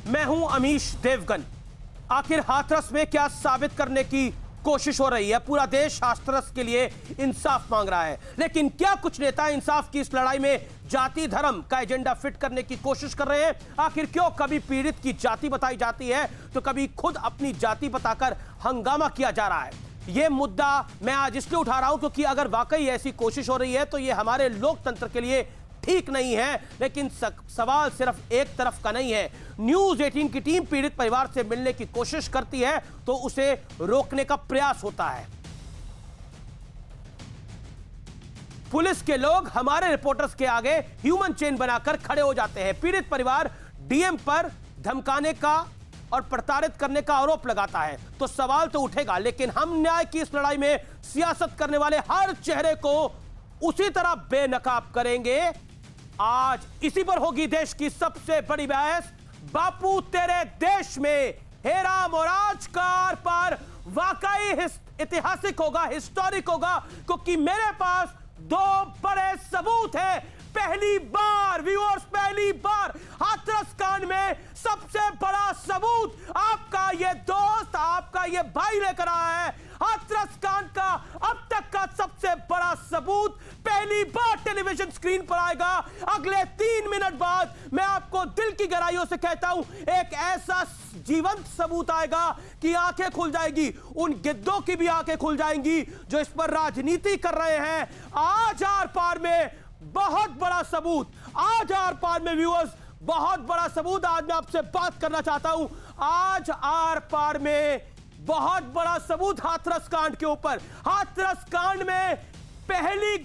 मैं हूं अमीश देवगन। आखिर हाथरस में क्या साबित करने की कोशिश हो रही है? पूरा देश हाथरस के लिए इंसाफ मांग रहा है, लेकिन क्या कुछ नेता इंसाफ की इस लड़ाई में जाति धर्म का एजेंडा फिट करने की कोशिश कर रहे हैं? आखिर क्यों कभी पीड़ित की जाति बताई जाती है तो कभी खुद अपनी जाति बताकर हंगामा किया जा रहा है? यह मुद्दा मैं आज इसलिए उठा रहा हूं क्योंकि अगर वाकई ऐसी कोशिश हो रही है तो यह हमारे लोकतंत्र के लिए ठीक नहीं है। लेकिन सवाल सिर्फ एक तरफ का नहीं है। न्यूज़ 18 की टीम पीड़ित परिवार से मिलने की कोशिश करती है तो उसे रोकने का प्रयास होता है। पुलिस के लोग हमारे रिपोर्टर्स के आगे ह्यूमन चेन बनाकर खड़े हो जाते हैं। पीड़ित परिवार डीएम पर धमकाने का और प्रताड़ित करने का आरोप लगाता है तो सवाल तो उठेगा, लेकिन हम न्याय की इस लड़ाई में सियासत करने वाले हर चेहरे को उसी तरह बेनकाब करेंगे। आज इसी पर होगी देश की सबसे बड़ी बहस। बापू तेरे देश में हेरा मोराज का आर पार वाकई ऐतिहासिक होगा, हिस्टोरिक होगा, क्योंकि मेरे पास दो बड़े सबूत हैं। पहली बार व्यूअर्स, पहली बार हाथरस कांड में सबसे बड़ा सबूत आपका ये दोस्त, आपका ये भाई लेकर आया है। हाथरस कांड का अब तक का सबसे बड़ा सबूत पहली बार टेलीविजन स्क्रीन पर आएगा। अगले 3 मिनट बाद मैं आपको दिल की गहराइयों से कहता हूं, एक ऐसा जीवंत सबूत आएगा कि आंखें खुल जाएगी। उन गिद्धों की भी आंखें खुल जाएंगी जो इस पर राजनीति कर रहे हैं। आज आर पार में बहुत बड़ा सबूत, आज आर पार में व्यूअर्स बहुत बड़ा सबूत आज मैं आपसे बात करना चाहता हूं। आज आर पार में बहुत बड़ा सबूत हाथरस कांड के ऊपर। हाथरस कांड में पहली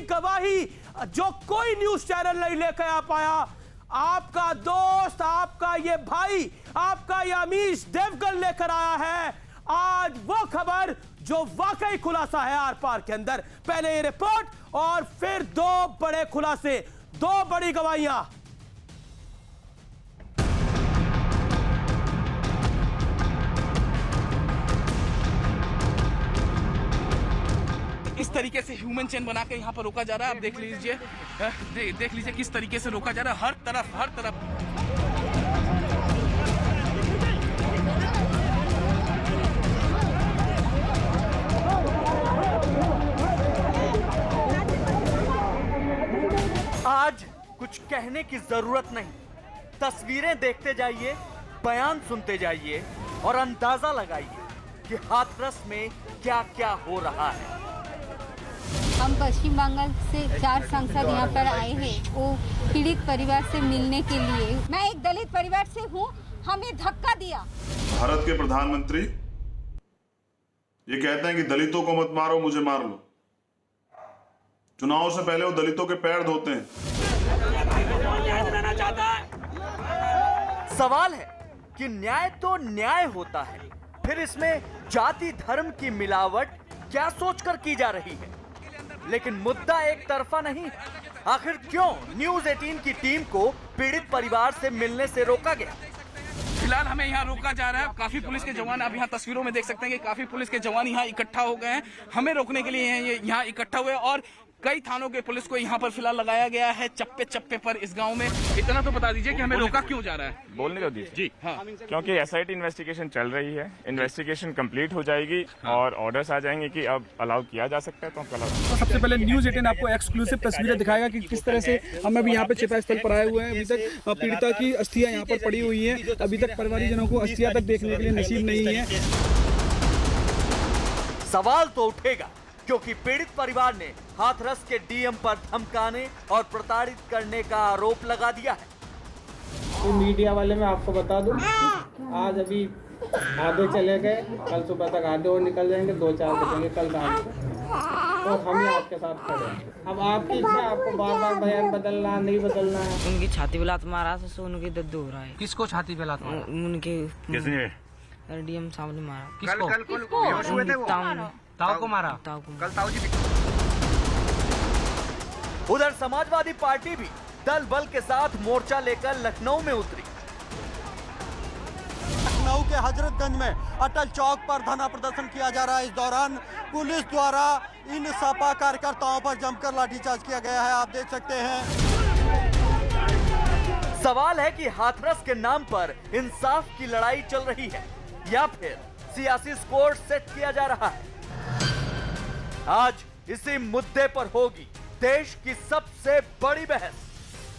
गवाही जो कोई न्यूज चैनल नहीं लेकर आ पाया, आपका दोस्त, आपका ये भाई, आपका ये अमीश देवगन लेकर आया है। आज वो खबर जो वाकई खुलासा है आर पार के अंदर। पहले ये रिपोर्ट और फिर दो बड़े खुलासे, दो बड़ी गवाहियां। इस तरीके से ह्यूमन चेन बना के यहाँ पर रोका जा रहा है। आप देख लीजिए, देख लीजिए किस तरीके से रोका जा रहा है। हर तरफ आज कुछ कहने की जरूरत नहीं, तस्वीरें देखते जाइए, बयान सुनते जाइए और अंदाजा लगाइए कि हाथरस में क्या क्या हो रहा है। हम पश्चिम बंगाल से 4 सांसद यहाँ पर आए हैं, वो पीड़ित परिवार से मिलने के लिए। मैं एक दलित परिवार से हूँ, हमें धक्का दिया। भारत के प्रधानमंत्री ये कहते हैं कि दलितों को मत मारो, मुझे मार लो। चुनाव से पहले वो दलितों के पैर धोते हैं। सवाल है कि न्याय तो न्याय होता है, फिर इसमें जाति धर्म की मिलावट क्या सोचकर की जा रही है? लेकिन मुद्दा एक तरफा नहीं। आखिर क्यों न्यूज़ 18 की टीम को पीड़ित परिवार से मिलने से रोका गया? फिलहाल हमें यहाँ रोका जा रहा है। काफी पुलिस के जवान, आप यहाँ तस्वीरों में देख सकते हैं कि काफी पुलिस के जवान यहाँ इकट्ठा हो गए हैं। हमें रोकने के लिए यहाँ इकट्ठा हुए और कई थानों के पुलिस को यहाँ पर फिलहाल लगाया गया है चप्पे पर इस गांव में। इतना तो बता दीजिए कि हमें रोका क्यों जा रहा है? बोलने को दीजिए जी। हाँ, क्योंकि एसआईटी इन्वेस्टिगेशन चल रही है, इन्वेस्टिगेशन कंप्लीट हो जाएगी। हाँ। और ऑर्डर्स आ जाएंगे कि अब अलाउ किया जा सकता है तो हम अलाउ। तो सबसे पहले न्यूज़ 18 आपको एक्सक्लूसिव तस्वीरें दिखाएगा कि किस तरह से हम अभी यहाँ पे चिता स्थल पर आए हुए हैं। अभी तक पीड़िता की अस्थियां यहाँ पर पड़ी हुई हैं। अभी तक परिवारजनों को अस्थियां तक देखने के लिए नसीब नहीं है। सवाल तो उठेगा क्योंकि पीड़ित परिवार ने हाथरस के डीएम पर धमकाने और प्रताड़ित करने का आरोप लगा दिया है। तो मीडिया वाले मैं आपको बता दूं, आज अभी आधे चले गए, कल सुबह तक आधे और निकल जाएंगे, 2-4 बजेंगे कल रात को। तो हम ही आपके साथ खड़े हैं। अब आपकी इच्छा, आपको बार-बार बयान बदलना नहीं बदलना है। उनकी छाती पे लात मारा तो उनकी दर्द हो रहा है। किसको छाती पे लात मारा? उनके किसने? डीएम साहब ने मारा। किसको? ताऊ को मारा। कल ताऊ जी। उधर समाजवादी पार्टी भी दल बल के साथ मोर्चा लेकर लखनऊ में उतरी। लखनऊ के हजरतगंज में अटल चौक पर धरना प्रदर्शन किया जा रहा है। इस दौरान पुलिस द्वारा इन सपा कार्यकर्ताओं पर जमकर लाठीचार्ज किया गया है, आप देख सकते हैं। सवाल है कि हाथरस के नाम पर इंसाफ की लड़ाई चल रही है या फिर सियासी स्कोर सेट किया जा रहा है। आज इसी मुद्दे पर होगी देश की सबसे बड़ी बहस।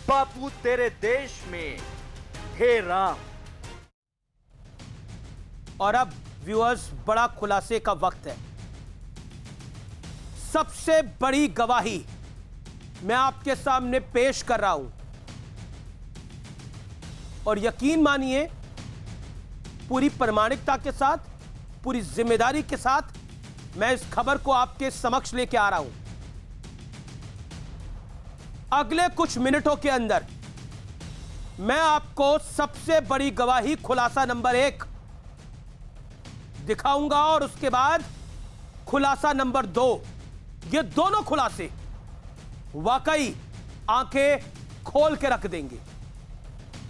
बापू तेरे देश में हे राम। और अब व्यूअर्स, बड़ा खुलासे का वक्त है। सबसे बड़ी गवाही मैं आपके सामने पेश कर रहा हूं और यकीन मानिए पूरी प्रामाणिकता के साथ, पूरी जिम्मेदारी के साथ मैं इस खबर को आपके समक्ष लेके आ रहा हूं। अगले कुछ मिनटों के अंदर मैं आपको सबसे बड़ी गवाही खुलासा नंबर 1 दिखाऊंगा और उसके बाद खुलासा नंबर 2। ये दोनों खुलासे वाकई आंखें खोल के रख देंगे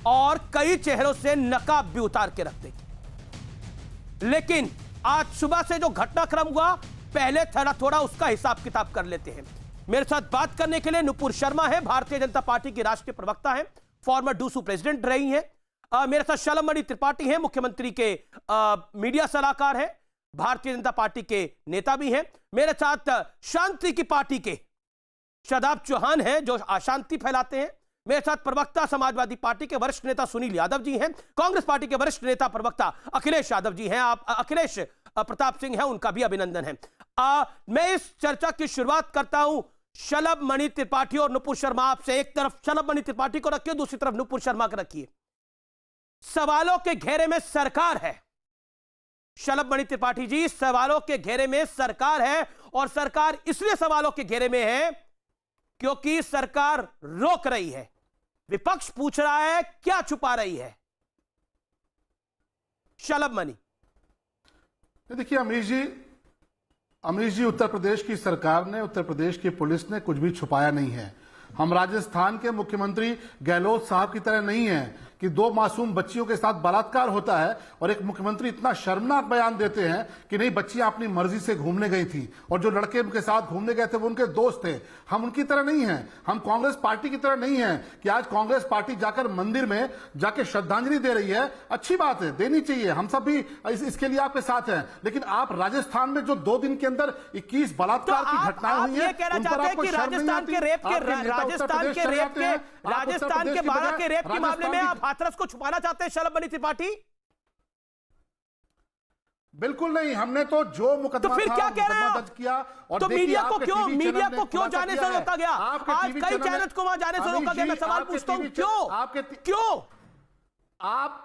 और कई चेहरों से नकाब भी उतार के रख देंगे। लेकिन आज सुबह से जो घटनाक्रम हुआ, पहले थोड़ा उसका हिसाब किताब कर लेते हैं। मेरे साथ बात करने के लिए नुपुर शर्मा है, भारतीय जनता पार्टी की राष्ट्रीय प्रवक्ता है, फॉर्मर डूसू प्रेसिडेंट रही हैं। मेरे साथ शलमणि त्रिपाठी हैं, मुख्यमंत्री के मीडिया सलाहकार हैं, भारतीय जनता पार्टी के नेता भी हैं। मेरे साथ शांति की पार्टी के शादाब चौहान हैं जो अशांति फैलाते हैं। मेरे साथ प्रवक्ता समाजवादी पार्टी के वरिष्ठ नेता सुनील यादव जी हैं, कांग्रेस पार्टी के वरिष्ठ नेता प्रवक्ता अखिलेश यादव जी हैं, आप अखिलेश प्रताप सिंह हैं, उनका भी अभिनंदन है। मैं इस चर्चा की शुरुआत करता हूं शलमणि त्रिपाठी और नुपुर शर्मा आपसे। एक तरफ शलमणि त्रिपाठी को रखिए, दूसरी तरफ नुपुर शर्मा को रखिए। सवालों के घेरे में सरकार है शलमणि त्रिपाठी जी, सवालों के घेरे में सरकार है और सरकार इसलिए सवालों के घेरे में है क्योंकि सरकार रोक रही है। विपक्ष पूछ रहा है क्या छुपा रही है। शलमणि। देखिए अमरीश जी, उत्तर प्रदेश की सरकार ने, उत्तर प्रदेश की पुलिस ने कुछ भी छुपाया नहीं है। हम राजस्थान के मुख्यमंत्री गहलोत साहब की तरह नहीं है कि 2 मासूम बच्चियों के साथ बलात्कार होता है और एक मुख्यमंत्री इतना शर्मनाक बयान देते हैं कि नहीं, बच्चियां अपनी मर्जी से घूमने गई थी और जो लड़के उनके साथ घूमने गए थे वो उनके दोस्त थे। हम उनकी तरह नहीं हैं, हम कांग्रेस पार्टी की तरह नहीं है कि आज कांग्रेस पार्टी जाकर मंदिर में जाके श्रद्धांजलि दे रही है। अच्छी बात है, देनी चाहिए, हम सब भी इसके लिए आपके साथ हैं। लेकिन आप राजस्थान में जो 2 दिन के अंदर 21 बलात्कार की घटनाएं हुई है, राजस्थान के बारह के रेप के मामले में आप हाथरस को छुपाना चाहते हैं शलमणि त्रिपाठी? बिल्कुल नहीं, हमने तो जो मुकदमा तो फिर क्या कह रहे हैं किया। और तो मीडिया को क्यों जाने से रोका गया? आज कई चैनल को वहां जाने से रोका गया। मैं सवाल पूछता हूं क्यों? आप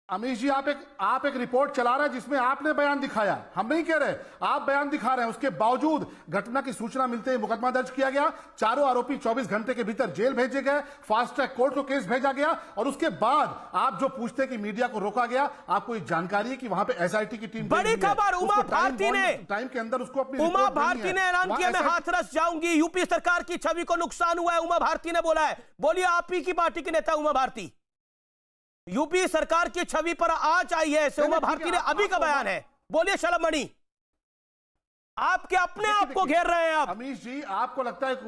अमीश जी, आप एक रिपोर्ट चला रहे हैं जिसमें आपने बयान दिखाया, हम नहीं कह रहे, आप बयान दिखा रहे हैं। उसके बावजूद घटना की सूचना मिलते ही मुकदमा दर्ज किया गया, चारों आरोपी 24 घंटे के भीतर जेल भेजे गए, फास्ट ट्रैक कोर्ट को केस भेजा गया और उसके बाद आप जो पूछते हैं कि मीडिया को रोका गया, आपको ये जानकारी है कि वहां पे एसआईटी की टीम, बड़ी खबर, उमा भारती ने टाइम के अंदर उसको अपनी उमा भारती ने ऐलान किया मैं हाथरस जाऊंगी। यूपी सरकार की छवि को नुकसान हुआ है, उमा भारती ने बोला है। बोलिए, आप ही की पार्टी के नेता उमा भारती, यूपी सरकार की छवि पर आंच आई है, उमा भारती ने अभी का बयान है। बोलिए शलमणि, आपके अपने आप को घेर रहे हैं आप। अमीश जी, आपको लगता है कि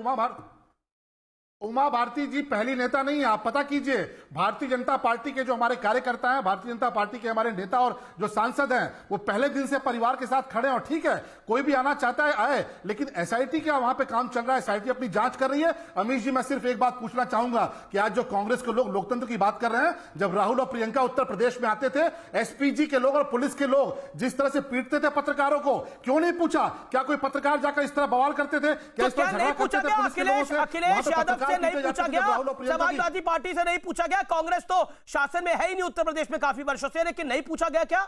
उमा भारती जी पहली नेता नहीं है? आप पता कीजिए, भारतीय जनता पार्टी के जो हमारे कार्यकर्ता हैं, भारतीय जनता पार्टी के हमारे नेता और जो सांसद हैं, वो पहले दिन से परिवार के साथ खड़े हैं। और ठीक है, कोई भी आना चाहता है आए, लेकिन एसआईटी का वहां पे काम चल रहा है, एसआईटी अपनी जांच कर रही है। अमीश जी, मैं सिर्फ एक बात पूछना चाहूंगा कि आज जो कांग्रेस के लोग लोकतंत्र की बात कर रहे हैं, जब राहुल और प्रियंका उत्तर प्रदेश में आते थे, एसपीजी के लोग और पुलिस के लोग जिस तरह से पीटते थे पत्रकारों को, क्यों नहीं पूछा? क्या कोई पत्रकार जाकर इस तरह बवाल करते थे? क्या इस तरह झगड़ा करते थे पुलिस के लोगों से? अखिलेश यादव से नहीं पूछा गया, समाजवादी पार्टी से नहीं पूछा गया। कांग्रेस तो शासन में है ही नहीं उत्तर प्रदेश में काफी वर्षों से, लेकिन नहीं पूछा गया। क्या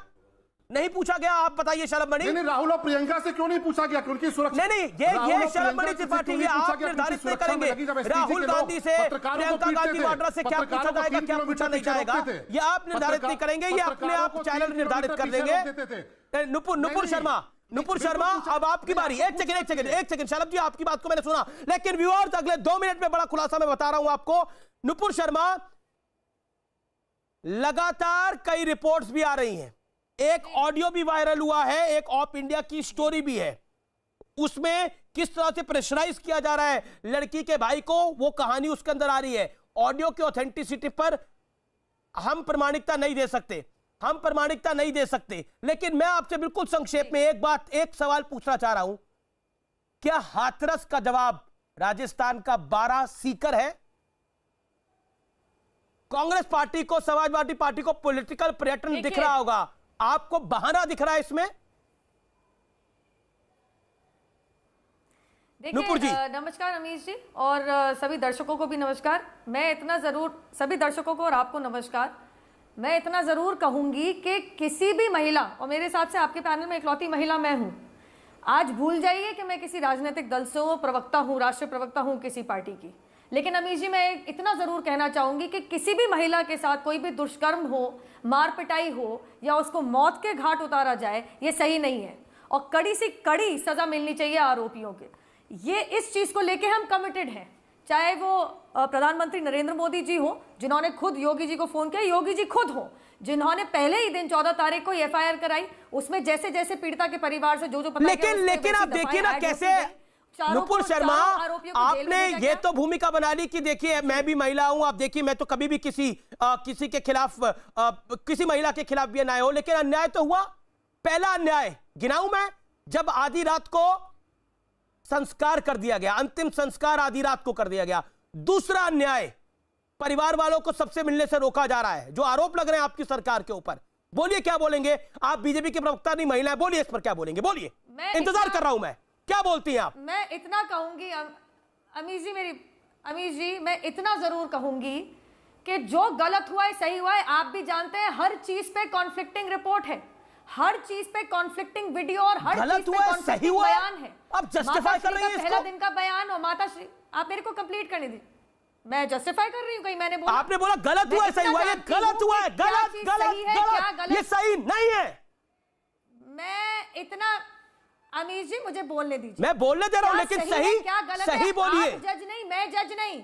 नहीं पूछा गया? आप बताइए शलमणि। नहीं, राहुल और प्रियंका से क्यों नहीं पूछा गया? उनकी सुरक्षा नहीं, ये शलमणि त्रिपाठी, ये आप निर्धारित नहीं करेंगे। राहुल गांधी से, प्रियंका गांधी वाड्रा से क्या पूछा जाएगा, क्या पूछा नहीं जाएगा, ये आप निर्धारित नहीं करेंगे, ये अपने आप चैनल निर्धारित कर लेंगे। नुपुर शर्मा, अब आपकी बारी। एक सेकंड शलभ जी, आपकी बात को मैंने सुना, लेकिन व्यूअर्स अगले 2 मिनट में बड़ा खुलासा मैं बता रहा हूं आपको। नुपुर शर्मा, लगातार कई रिपोर्ट्स भी आ रही हैं, एक ऑडियो भी वायरल हुआ है, एक ऑफ इंडिया की स्टोरी भी है, उसमें किस तरह से प्रेशराइज किया जा रहा है लड़की के भाई को, वो कहानी उसके अंदर आ रही है। ऑडियो की ऑथेंटिसिटी पर हम प्रमाणिकता नहीं दे सकते, हम प्रमाणिकता नहीं दे सकते। लेकिन मैं आपसे बिल्कुल संक्षेप में एक सवाल पूछना चाह रहा हूं, क्या हाथरस का जवाब राजस्थान का 12 सीकर है? कांग्रेस पार्टी को, समाजवादी पार्टी को पॉलिटिकल पर्यटन दिख रहा होगा, आपको बहाना दिख रहा है इसमें? देखिए, नमस्कार अमीश जी, और सभी दर्शकों को भी नमस्कार। मैं इतना जरूर, सभी दर्शकों को और आपको नमस्कार, मैं इतना जरूर कहूंगी कि किसी भी महिला, और मेरे हिसाब से आपके पैनल में इकलौती महिला मैं हूं, आज भूल जाइए कि मैं किसी राजनीतिक दल से प्रवक्ता हूं, राष्ट्रीय प्रवक्ता हूं किसी पार्टी की। लेकिन अमीश जी, मैं इतना जरूर कहना चाहूंगी कि किसी भी महिला के साथ कोई भी दुष्कर्म हो, मार पिटाई हो, या उसको मौत के घाट उतारा जाए, ये सही नहीं है, और कड़ी से कड़ी सजा मिलनी चाहिए आरोपियों के। ये इस चीज को लेके हम कमिटेड हैं, चाहे वो प्रधानमंत्री नरेंद्र मोदी जी हो, जिन्होंने खुद योगी जी को फोन किया, योगी जी खुद हो, जिन्होंने पहले ही दिन 14 तारीख को एफआईआर कराई, उसमें जैसे जैसे पीड़िता के परिवार से जो पता लेकिन आप देखिए ना कैसे नुपुर शर्मा, आपने ये तो भूमिका बना ली कि देखिए मैं भी महिला हूं, आप देखिए मैं तो कभी भी किसी के खिलाफ, किसी महिला के खिलाफ भी अन्याय हो, लेकिन अन्याय तो हुआ। पहला अन्याय गिनाऊं मैं, जब आधी रात को संस्कार कर दिया गया, अंतिम संस्कार आधी रात को कर दिया गया। दूसरा अन्याय, परिवार वालों को सबसे मिलने से रोका जा रहा है, जो आरोप लग रहे हैं आपकी सरकार के ऊपर। बोलिए क्या बोलेंगे आप, बीजेपी के प्रवक्ता नहीं, महिला है, बोलिए इस पर क्या बोलेंगे, बोलिए, इंतजार कर रहा हूं मैं, क्या बोलती हैं आप? मैं इतना कहूंगी अमीश जी, मैं इतना जरूर कहूंगी कि जो गलत हुआ है सही हुआ है। आप भी जानते हैं हर चीज पे कॉन्फ्लिक्टिंग रिपोर्ट है, हर चीज पे कॉन्फ्लिक्टिंग वीडियो, और हर चीज पे कॉन्फ्लिक्टिंग बयान है। आप जस्टिफाई कर रही हैं इसको? पहला दिन का बयान, और माता श्री, आप मेरे को कंप्लीट करने दीजिए, मैं जस्टिफाई कर रही हूं, कहीं मैंने बोला? आपने बोला गलत हुआ है सही हुआ है, ये गलत हुआ है, गलत गलत, ये सही नहीं है। मैं इतना, अमीश जी मुझे बोलने दीजिए, मैं बोलने दे रहा हूं, लेकिन सही सही बोलिए। आप जज नहीं, मैं जज नहीं।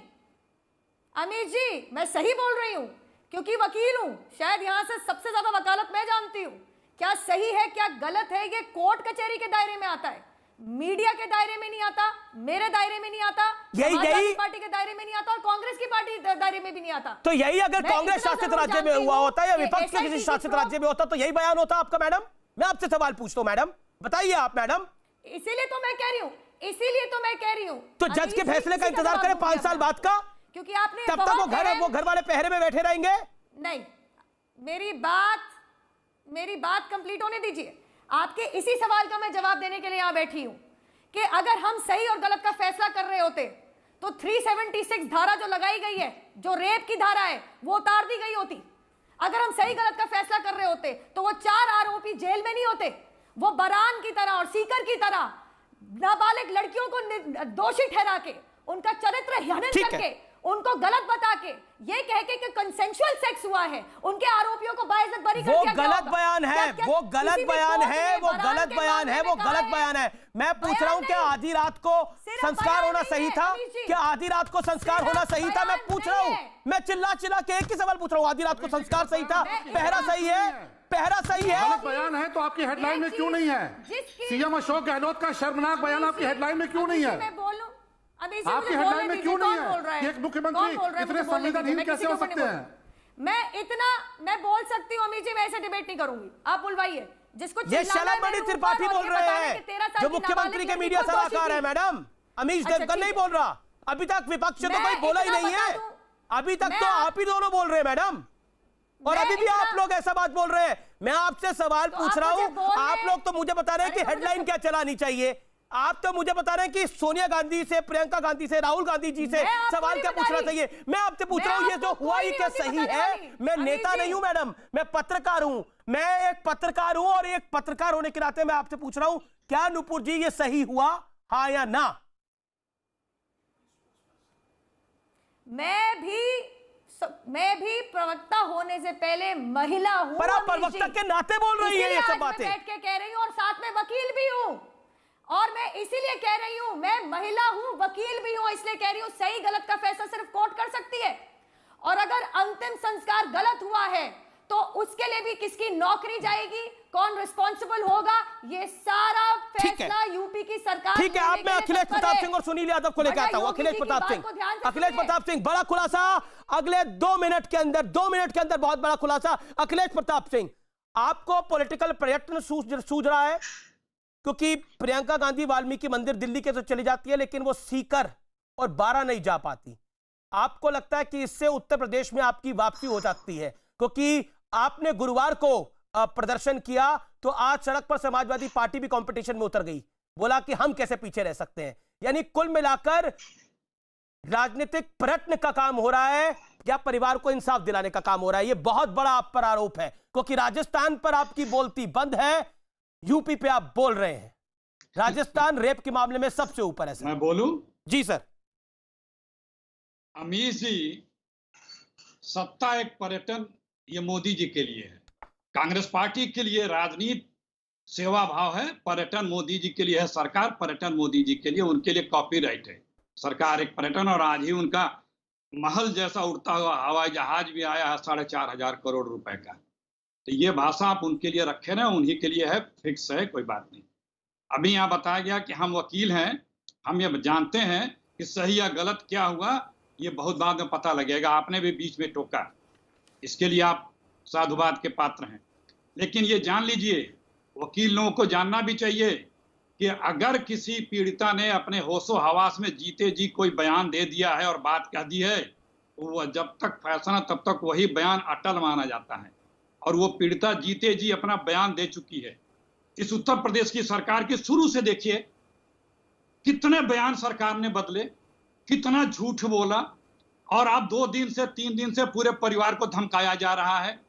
अमीश जी, मैं सही बोल रही हूं क्योंकि वकील हूं, शायद यहां से सबसे ज्यादा वकालत मैं जानती हूं। क्या सही है क्या गलत है, ये कोर्ट कचहरी के दायरे में आता है, मीडिया के दायरे में नहीं आता, मेरे दायरे में नहीं आता, समाजवादी पार्टी के दायरे में नहीं आता, और कांग्रेस की पार्टी दायरे में भी नहीं आता। तो यही अगर कांग्रेस शासित राज्य में हुआ होता या विपक्ष के किसी शासित राज्य में होता तो यही बयान होता आपका? मैडम, मैं आपसे सवाल पूछता हूं, मैडम बताइए आप। मैडम, इसीलिए तो मैं कह रही हूं, इसीलिए तो मैं कह रही हूं, तो जज के फैसले का इंतजार करें 5 साल बाद का, क्योंकि आपने तब तक वो घर वाले पहरे में बैठे रहेंगे? नहीं, मेरी बात कंप्लीट होने दीजिए। आपके इसी सवाल का मैं जवाब देने के लिए यहां बैठी हूं कि अगर हम सही और गलत का फैसला कर रहे होते तो 376 धारा जो लगाई गई है, जो रेप की धारा है, वो उतार दी गई होती। अगर हम सही गलत का फैसला कर रहे होते तो वो 4 आरोपी जेल में नहीं होते, वो बरान की तरह और सीकर की तरह नाबालिग लड़कियों को दोषी ठहरा के, उनका चरित्र हनन करके, उनको गलत बता के, ये कह के कि कंसेंसुअल सेक्स हुआ है, उनके आरोपियों को बाइज्जत बरी कर दिया गया। वो गलत बयान है, वो गलत बयान है, वो गलत बयान है, वो गलत बयान है। मैं पूछ रहा हूं क्या आधी रात को संस्कार होना सही था? क्या आधी रात को संस्कार होना सही था? मैं पूछ रहा हूं, मैं चिल्ला के एक ही सवाल पूछ रहा हूं, आधी रात को संस्कार सही था? पहरा सही है? पहरा सही है? गलत बयान है तो आपकी हेडलाइन में क्यों नहीं है? सीएम अशोक गहलोत का शर्मनाक बयान आपकी हेडलाइन में क्यों नहीं है? आपकी हेडलाइन में क्यों नहीं है? एक मुख्यमंत्री इतने संवेदनहीन कैसे हो सकते हैं? मैं बोल सकती हूँ अमीर जी, मैं ऐसे डिबेट नहीं करूंगी, आप बुलवाइए जिसको। ये शलभमणि त्रिपाठी बोल रहे हैं, जो मुख्यमंत्री के मीडिया सलाहकार है। मैडम, अमीश देवगन नहीं बोल रहा। अभी तक विपक्ष से तो कोई बोला ही नहीं है, अभी तक तो आप ही दोनों बोल रहे हैं मैडम, और अभी भी आप लोग ऐसा बात बोल रहे हैं। मैं आपसे सवाल पूछ रहा हूं, आप लोग तो मुझे बता रहे हैं कि हेडलाइन क्या चलानी चाहिए। आप तो मुझे बता रहे हैं कि सोनिया गांधी से, प्रियंका गांधी से, राहुल गांधी जी से सवाल क्या पूछना चाहिए। मैं आपसे पूछ रहा हूं ये जो हुआ ये क्या सही है? मैं नेता नहीं हूं मैडम, मैं पत्रकार हूं, मैं एक पत्रकार हूं, और एक पत्रकार होने के नाते मैं आपसे पूछ रहा हूं क्या नुपुर जी ये सही हुआ, हाँ या ना? मैं भी प्रवक्ता होने से पहले महिला हूं, पर आप प्रवक्ता के नाते बोल रही है ये सब बातें। बैठ के कह रही हूं, और साथ में वकील भी हूं, और मैं इसीलिए कह रही हूं, मैं महिला हूं, वकील भी हूं, इसलिए कह रही हूं सही गलत का फैसला सिर्फ कोर्ट कर सकती है। और अगर अंतिम संस्कार गलत हुआ है तो उसके लिए भी किसकी नौकरी जाएगी, कौन रिस्पॉन्सिबल होगा, ये सारा फैसला यूपी की सरकार ठीक है, आप मैं अखिलेश प्रताप सिंह और सुनील यादव को लेकर आता हूं। अखिलेश प्रताप सिंह बड़ा खुलासा अगले 2 मिनट के अंदर, 2 मिनट के अंदर बहुत बड़ा खुलासा। अखिलेश प्रताप सिंह, आपको पॉलिटिकल प्रयत्न सूझ रहा है, क्योंकि प्रियंका गांधी वाल्मीकि मंदिर दिल्ली के तो चली जाती है, लेकिन वो सीकर और बारा नहीं जा पाती। आपको लगता है कि इससे उत्तर प्रदेश में आपकी वापसी हो सकती है, क्योंकि आपने गुरुवार को प्रदर्शन किया तो आज सड़क पर समाजवादी पार्टी भी कंपटीशन में उतर गई, बोला कि हम कैसे पीछे रह सकते हैं। यानी कुल मिलाकर राजनीतिक प्रयत्न का काम हो रहा है या परिवार को इंसाफ दिलाने का काम हो रहा है? ये बहुत बड़ा आप पर आरोप है, क्योंकि राजस्थान पर आपकी बोलती बंद है, यूपी पे आप बोल रहे हैं। राजस्थान रेप के मामले में सबसे ऊपर है सर। मैं बोलूं? जी सर। अमीर जी, सत्ता एक पर्यटन ये मोदी जी के लिए है, कांग्रेस पार्टी के लिए राजनीति सेवा भाव है, पर्यटन मोदी जी के लिए है, सरकार पर्यटन मोदी जी के लिए, उनके लिए कॉपीराइट है। सरकार एक पर्यटन, और आज ही उनका महल जैसा उड़ता हुआ हवाई जहाज भी आया है 4,500 करोड़ रुपए का। तो ये भाषा आप उनके लिए रखे ना, उन्हीं के लिए है, फिक्स है, कोई बात नहीं। अभी यहाँ बताया गया कि हम वकील हैं, हम ये जानते हैं कि सही या गलत क्या हुआ, ये बहुत बाद में पता लगेगा। आपने भी बीच में टोका, इसके लिए आप साधुवाद के पात्र हैं। लेकिन ये जान लीजिए, वकील लोगों को जानना भी चाहिए कि अगर किसी पीड़िता ने अपने होशो हवास में जीते जी कोई बयान दे दिया है और बात कह दी है, तो वह जब तक फैसला तब तक वही बयान अटल माना जाता है, और वो पीड़िता जीते जी अपना बयान दे चुकी है। इस उत्तर प्रदेश की सरकार के शुरू से देखिए कितने बयान सरकार ने बदले, कितना झूठ बोला, और आप 2 दिन से 3 दिन से पूरे परिवार को धमकाया जा रहा है।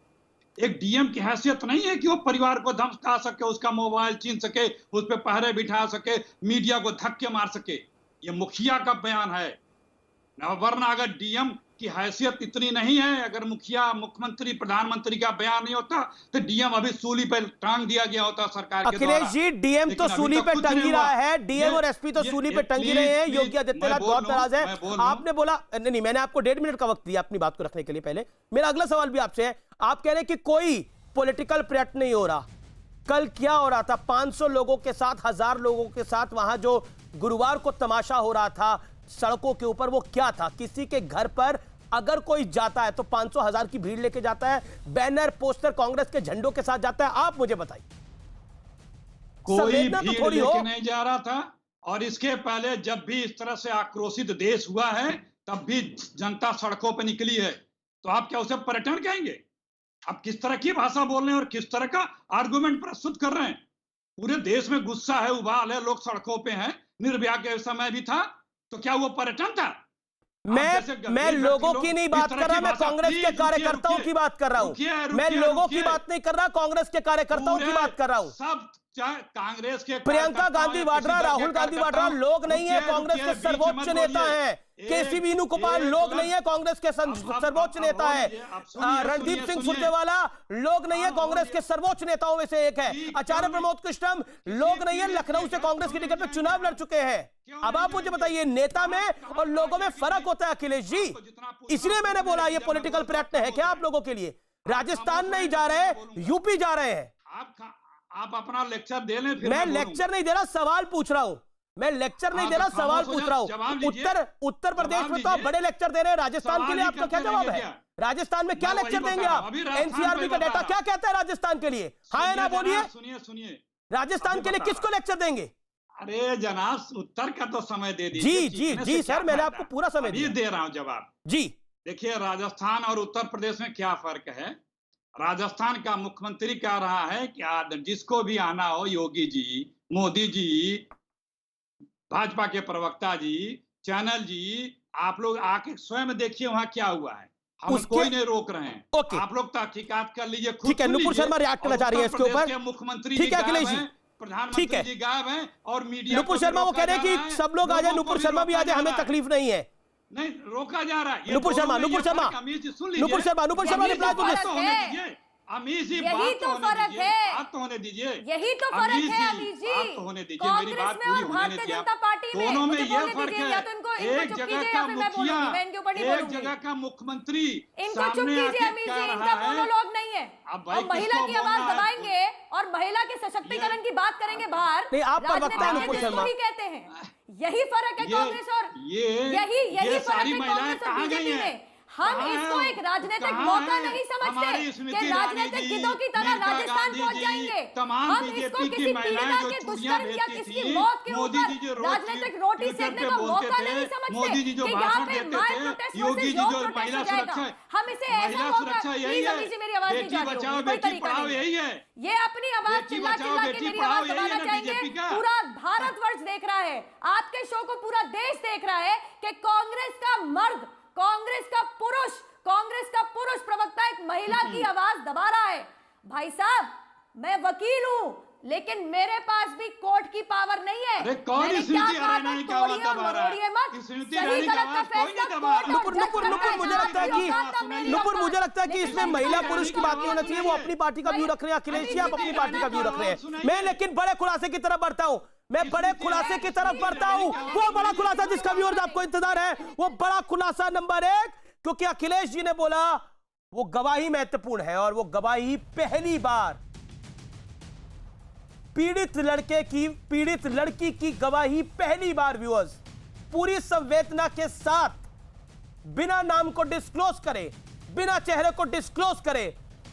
एक डीएम की हैसियत नहीं है कि वो परिवार को धमका सके, उसका मोबाइल छीन सके, उस पर पहरे बिठा सके, मीडिया को धक्के मार सके। ये मुखिया का बयान है, वरना अगर डीएम की हैसियत इतनी नहीं है, अगर मुखिया, मुख्यमंत्री, प्रधानमंत्री का बयान नहीं होता तो डीएम अभी सूली पे टांग दिया गया होता सरकार के द्वारा। अखिलेश जी, डीएम तो सूली पे टंग ही रहा है, डीएम और एसपी तो सूली पे टंग ही रहे हैं। योगी आदित्यनाथ बहुत नाराज है। आपने बोला नहीं, मैंने आपको 1.5 मिनट का वक्त दिया अपनी बात को रखने के लिए। पहले मेरा अगला सवाल भी आपसे है, आप कह रहे हैं कि कोई पॉलिटिकल प्रयत्न नहीं हो रहा। कल क्या हो रहा था? 500 लोगों के साथ, 1000 लोगों के साथ वहां जो गुरुवार को तमाशा हो रहा था सड़कों के ऊपर, वो क्या था? किसी के घर पर अगर कोई जाता है तो 500-1000 की भीड़ लेके जाता है, बैनर पोस्टर कांग्रेस के झंडों के साथ जाता है। आप मुझे बताइए, कोई भीड़ लेके नहीं जा रहा था। और इसके पहले जब भी इस तरह से आक्रोशित देश हुआ है, तब भी जनता सड़कों पर निकली है। तो आप क्या उसे पर्यटन कहेंगे? आप किस तरह की भाषा बोल रहे हैं और किस तरह का आर्गुमेंट प्रस्तुत कर रहे हैं? पूरे देश में गुस्सा है, उबाल है, लोग सड़कों पे हैं। निर्भया के समय भी था, तो क्या वो पर्यटन था? मैं लोगों की नहीं बात कर रहा, मैं कांग्रेस के कार्यकर्ताओं की बात कर रहा हूं। मैं लोगों की बात नहीं कर रहा, कांग्रेस के कार्यकर्ताओं की बात कर रहा हूं। सब कांग्रेस के प्रियंका गांधी वाड्रा, राहुल गांधी वाड्रा लोग नहीं है, कांग्रेस के सर्वोच्च नेता है। केसी वेणुगोपाल लोग नहीं है, कांग्रेस के सर्वोच्च नेता है। रणदीप सिंह सुरजेवाला लोग नहीं है, कांग्रेस के सर्वोच्च नेताओं में से एक है। आचार्य प्रमोद कृष्णम लोग नहीं है, लखनऊ से कांग्रेस की टिकट पर चुनाव लड़ चुके हैं। अब आप मुझे बताइए, नेता में और लोगों में फर्क होता है अखिलेश जी। इसलिए मैंने बोला ये पॉलिटिकल प्रयत्न है क्या आप लोगों के लिए? राजस्थान नहीं जा रहे, यूपी जा रहे हैं। आप अपना लेक्चर दे लें, फिर मैं लेक्चर नहीं दे रहा, सवाल पूछ रहा हूं। मैं लेक्चर नहीं दे रहा, सवाल पूछ रहा हूं। उत्तर प्रदेश में तो आप बड़े लेक्चर दे रहे हैं, राजस्थान के लिए आपका क्या जवाब है? राजस्थान में क्या लेक्चर देंगे आप? एनसीआरबी का डेटा क्या कहता है राजस्थान के लिए? हाँ या ना बोलिए। सुनिए, राजस्थान के लिए किसको लेक्चर देंगे? अरे जनाब, उत्तर का तो समय दे दीजिए। जी सर, मैंने आपको पूरा समय दे रहा हूं जवाब। जी देखिए, राजस्थान और उत्तर प्रदेश में क्या फर्क है। राजस्थान का मुख्यमंत्री कह रहा है कि जिसको भी आना हो, योगी जी, मोदी जी, भाजपा के प्रवक्ता जी, चैनल जी, आप लोग आके स्वयं देखिए वहां क्या हुआ है। हम कोई नहीं रोक रहे हैं। आप लोग तहकीकात कर लीजिए, ठीक है। नुपुर शर्मा रिएक्ट करना चाह रही है इसके ऊपर। मुख्यमंत्री ठीक है अखिलेश जी, प्रधानमंत्री जी गायब हैं, और मीडिया नुपुर शर्मा वो कह रहे हैं कि सब लोग आ जाए, नुपुर शर्मा भी आ जाए, हमें तकलीफ नहीं है। नहीं, रोका जा रहा है। Nupur Sharma reply to this. Amish ji, यही तो फर्क है। बात तो होने दीजिए। यही तो फर्क है अमीश जी। बात तो होने दीजिए, मेरी बात पूरी होने दीजिए। दोनों में ये फर्क है, एक जगह का मुखिया, एक जगह का मुख्यमंत्री इनको चुप कीजिए अमीश जी, इनका मोनोलॉग नहीं है। अब भाई हम महिला किसको की आवाज बोलना है? दबाएंगे और महिला के सशक्तिकरण की बात करेंगे बाहर। नहीं, आप प्रवक्ता हैं नुपुर शर्मा। ही कहते हैं, यही फर्क है कांग्रेस और यही फर्क सारी है महिलाएं कांग्रेस और कहाँ गई बीजेपी हैं? में। हम कहाँ इसको हैं? एक राजनीतिक कहाँ मौका हैं? नहीं हमारी समझते स्मृति कि राजनीतिक ईरानी जी, गिद्धों की तरह मेनका राजस्थान गांधी पहुंच जी, जाएंगे। तमाम हम बीजेपी इसको की किसी महिलाएं पीड़िता जो के चूड़ियां दुष्कर्म या बेचती किसी थी, मौत के मोदी ऊपर जी जो रोज राजनीतिक रोटी ट्विटर सेकने पे का बोलते मौका थे, नहीं समझते मोदी जी जो कि भाषण यहाँ पे देते माय थे, प्रोटेस्ट योगी वर्सेस जी योर जो प्रोटेस्ट महिला हो जाएगा। सुरक्षा, हम इसे ऐसा महिला मौका, सुरक्षा यही प्लीज है, अभी जी मेरी आवाज नहीं बेटी जा रही बचाओ होगी, कोई बेटी तरीका पढ़ाओ नहीं। यही है। ये अपनी आवाज बेटी चिल्ला बचाओ, चिल्ला के बेटी मेरी पढ़ाओ, आवाज यही दबाना है ना चाहेंगे। बीजेपी का। पूरा भारतवर्ष देख रहा है, आपके शो को पूरा देश देख रहा है कि कांग्रेस का मर्द, कांग्रेस का पुरुष प्रवक्ता एक महिला की आवाज दबा रहा है। भाई साहब, मैं वकील हूं, लेकिन मेरे पास भी कोर्ट की पावर नहीं है। अरे कौन मैंने स्मृति क्या कहा ईरानी था, की आवाज तोड़िए और दबा रहा है? मरोड़िए मत। स्मृति सही ईरानी की गलत का आवाज कोई फैसला नहीं दबा रहा। कोर्ट और जज नुपुर मुझे लगता है कि इसमें महिला पुरुष की बात नहीं होना चाहिए। वो अपनी पार्टी का व्यू रख रहे हैं, अखिलेश जी आप अपनी पार्टी का व्यू रख रहे हैं। मैं लेकिन बड़े खुलासे की तरफ बढ़ता हूं, मैं बड़े खुलासे की तरफ बढ़ता हूं। वो बड़ा खुलासा जिसका व्यूअर्स आपको इंतजार है, वो बड़ा खुलासा नंबर 1, क्योंकि अखिलेश जी ने बोला वो गवाही महत्वपूर्ण है और वो गवाही पहली बार पीड़ित लड़की की गवाही पहली बार व्यूअर्स पूरी संवेदना के साथ बिना नाम को डिस्क्लोज करे, बिना चेहरे को डिस्क्लोज करे,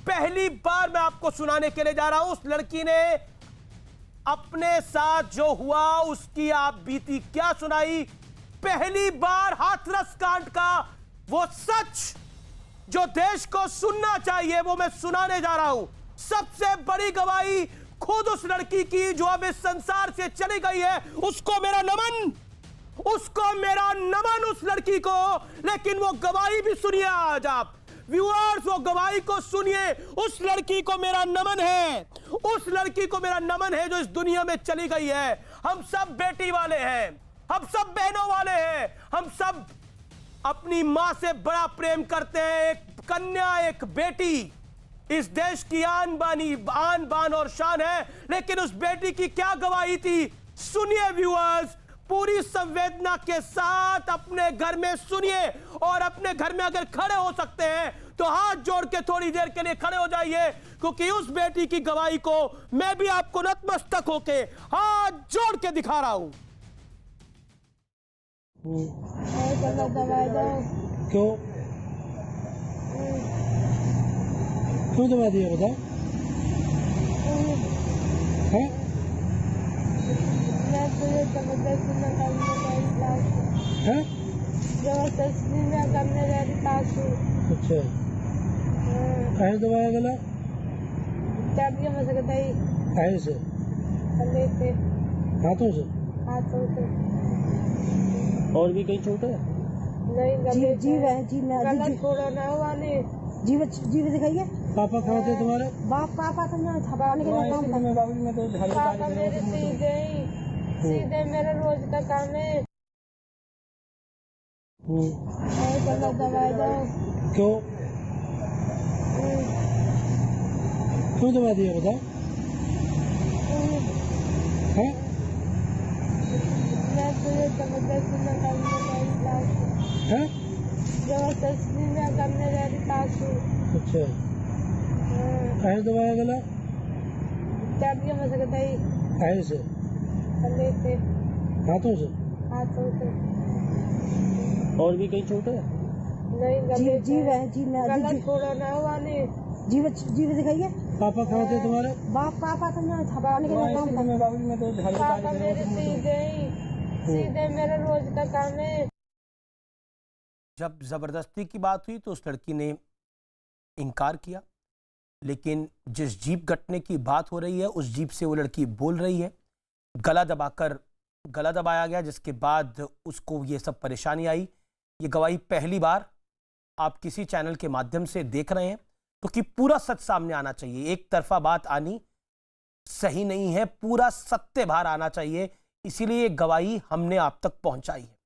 पहली बार मैं आपको सुनाने के लिए जा रहा हूं। उस लड़की ने अपने साथ जो हुआ उसकी आप बीती क्या सुनाई। पहली बार हाथरस कांड का वो सच जो देश को सुनना चाहिए वो मैं सुनाने जा रहा हूं। सबसे बड़ी गवाही खुद उस लड़की की जो अब इस संसार से चली गई है, उसको मेरा नमन उस लड़की को। लेकिन वो गवाही भी सुनिए आज आप व्यूअर्स, वो गवाही को सुनिए। उस लड़की को मेरा नमन है, उस लड़की को मेरा नमन है जो इस दुनिया में चली गई है। हम सब बेटी वाले हैं, हम सब बहनों वाले हैं, हम सब अपनी मां से बड़ा प्रेम करते हैं। एक कन्या, एक बेटी इस देश की आन बान और शान है, लेकिन उस बेटी की क्या गवाही थी सुनिए व्यूअर्स, पूरी संवेदना के साथ अपने घर में सुनिए। और अपने घर में अगर खड़े हो सकते हैं तो हाथ जोड़ के थोड़ी देर के लिए खड़े हो जाइए, क्योंकि उस बेटी की गवाही को मैं भी आपको नतमस्तक होके हाथ जोड़ के दिखा रहा हूं। क्यों दबा दिया बताओ? है? जबरदस्ती में करने गई पास। अच्छा, कैसे दबाया गला? चाबियों में से बताई, कैसे? लेते हाथों से? हाथों से। और भी कहीं चोट है? नहीं, गले जीव है, जी मैं गलत फोड़ा ना हुआ नहीं। जीव दिखाइए। पापा कहाँ थे तुम्हारे? पापा तो यहाँ छपाने के लिए काम था। पापा मेरे सीधे मेरा रोज का काम है। गलत दबाया जाओ। क्यों दबा दिया बताओ? है? मैं तुझे जबरदस्ती में करने गई, है? जबरदस्ती में करने गई पास। अच्छा, कैसे दबाया गला? चाबियों में से बताई, कैसे? लेते हाथों से? हाथों से। और भी कहीं चोट है? नहीं, गले जीव है, जी मैं गलत फोड़ा ना हुआ नहीं। जीव दिखाइए। पापा कहाँ थे तुम्हारे? पापा तो यहाँ छपाने के लिए काम था। पापा मेरे सीधे मेरा रोज का काम है। जब जबरदस्ती की बात हुई तो उस लड़की ने इनकार किया, लेकिन जिस जीप गटने की बात हो रही है उस जीप से वो लड़की बोल रही है। गला दबाया गया, जिसके बाद उसको ये सब परेशानी आई। ये गवाही पहली बार आप किसी चैनल के माध्यम से देख रहे हैं, क्योंकि पूरा सच सामने आना चाहिए। एक तरफा बात आनी सही नहीं है, पूरा सत्य बाहर आना चाहिए। इसीलिए गवाही हमने आप तक पहुंचाई है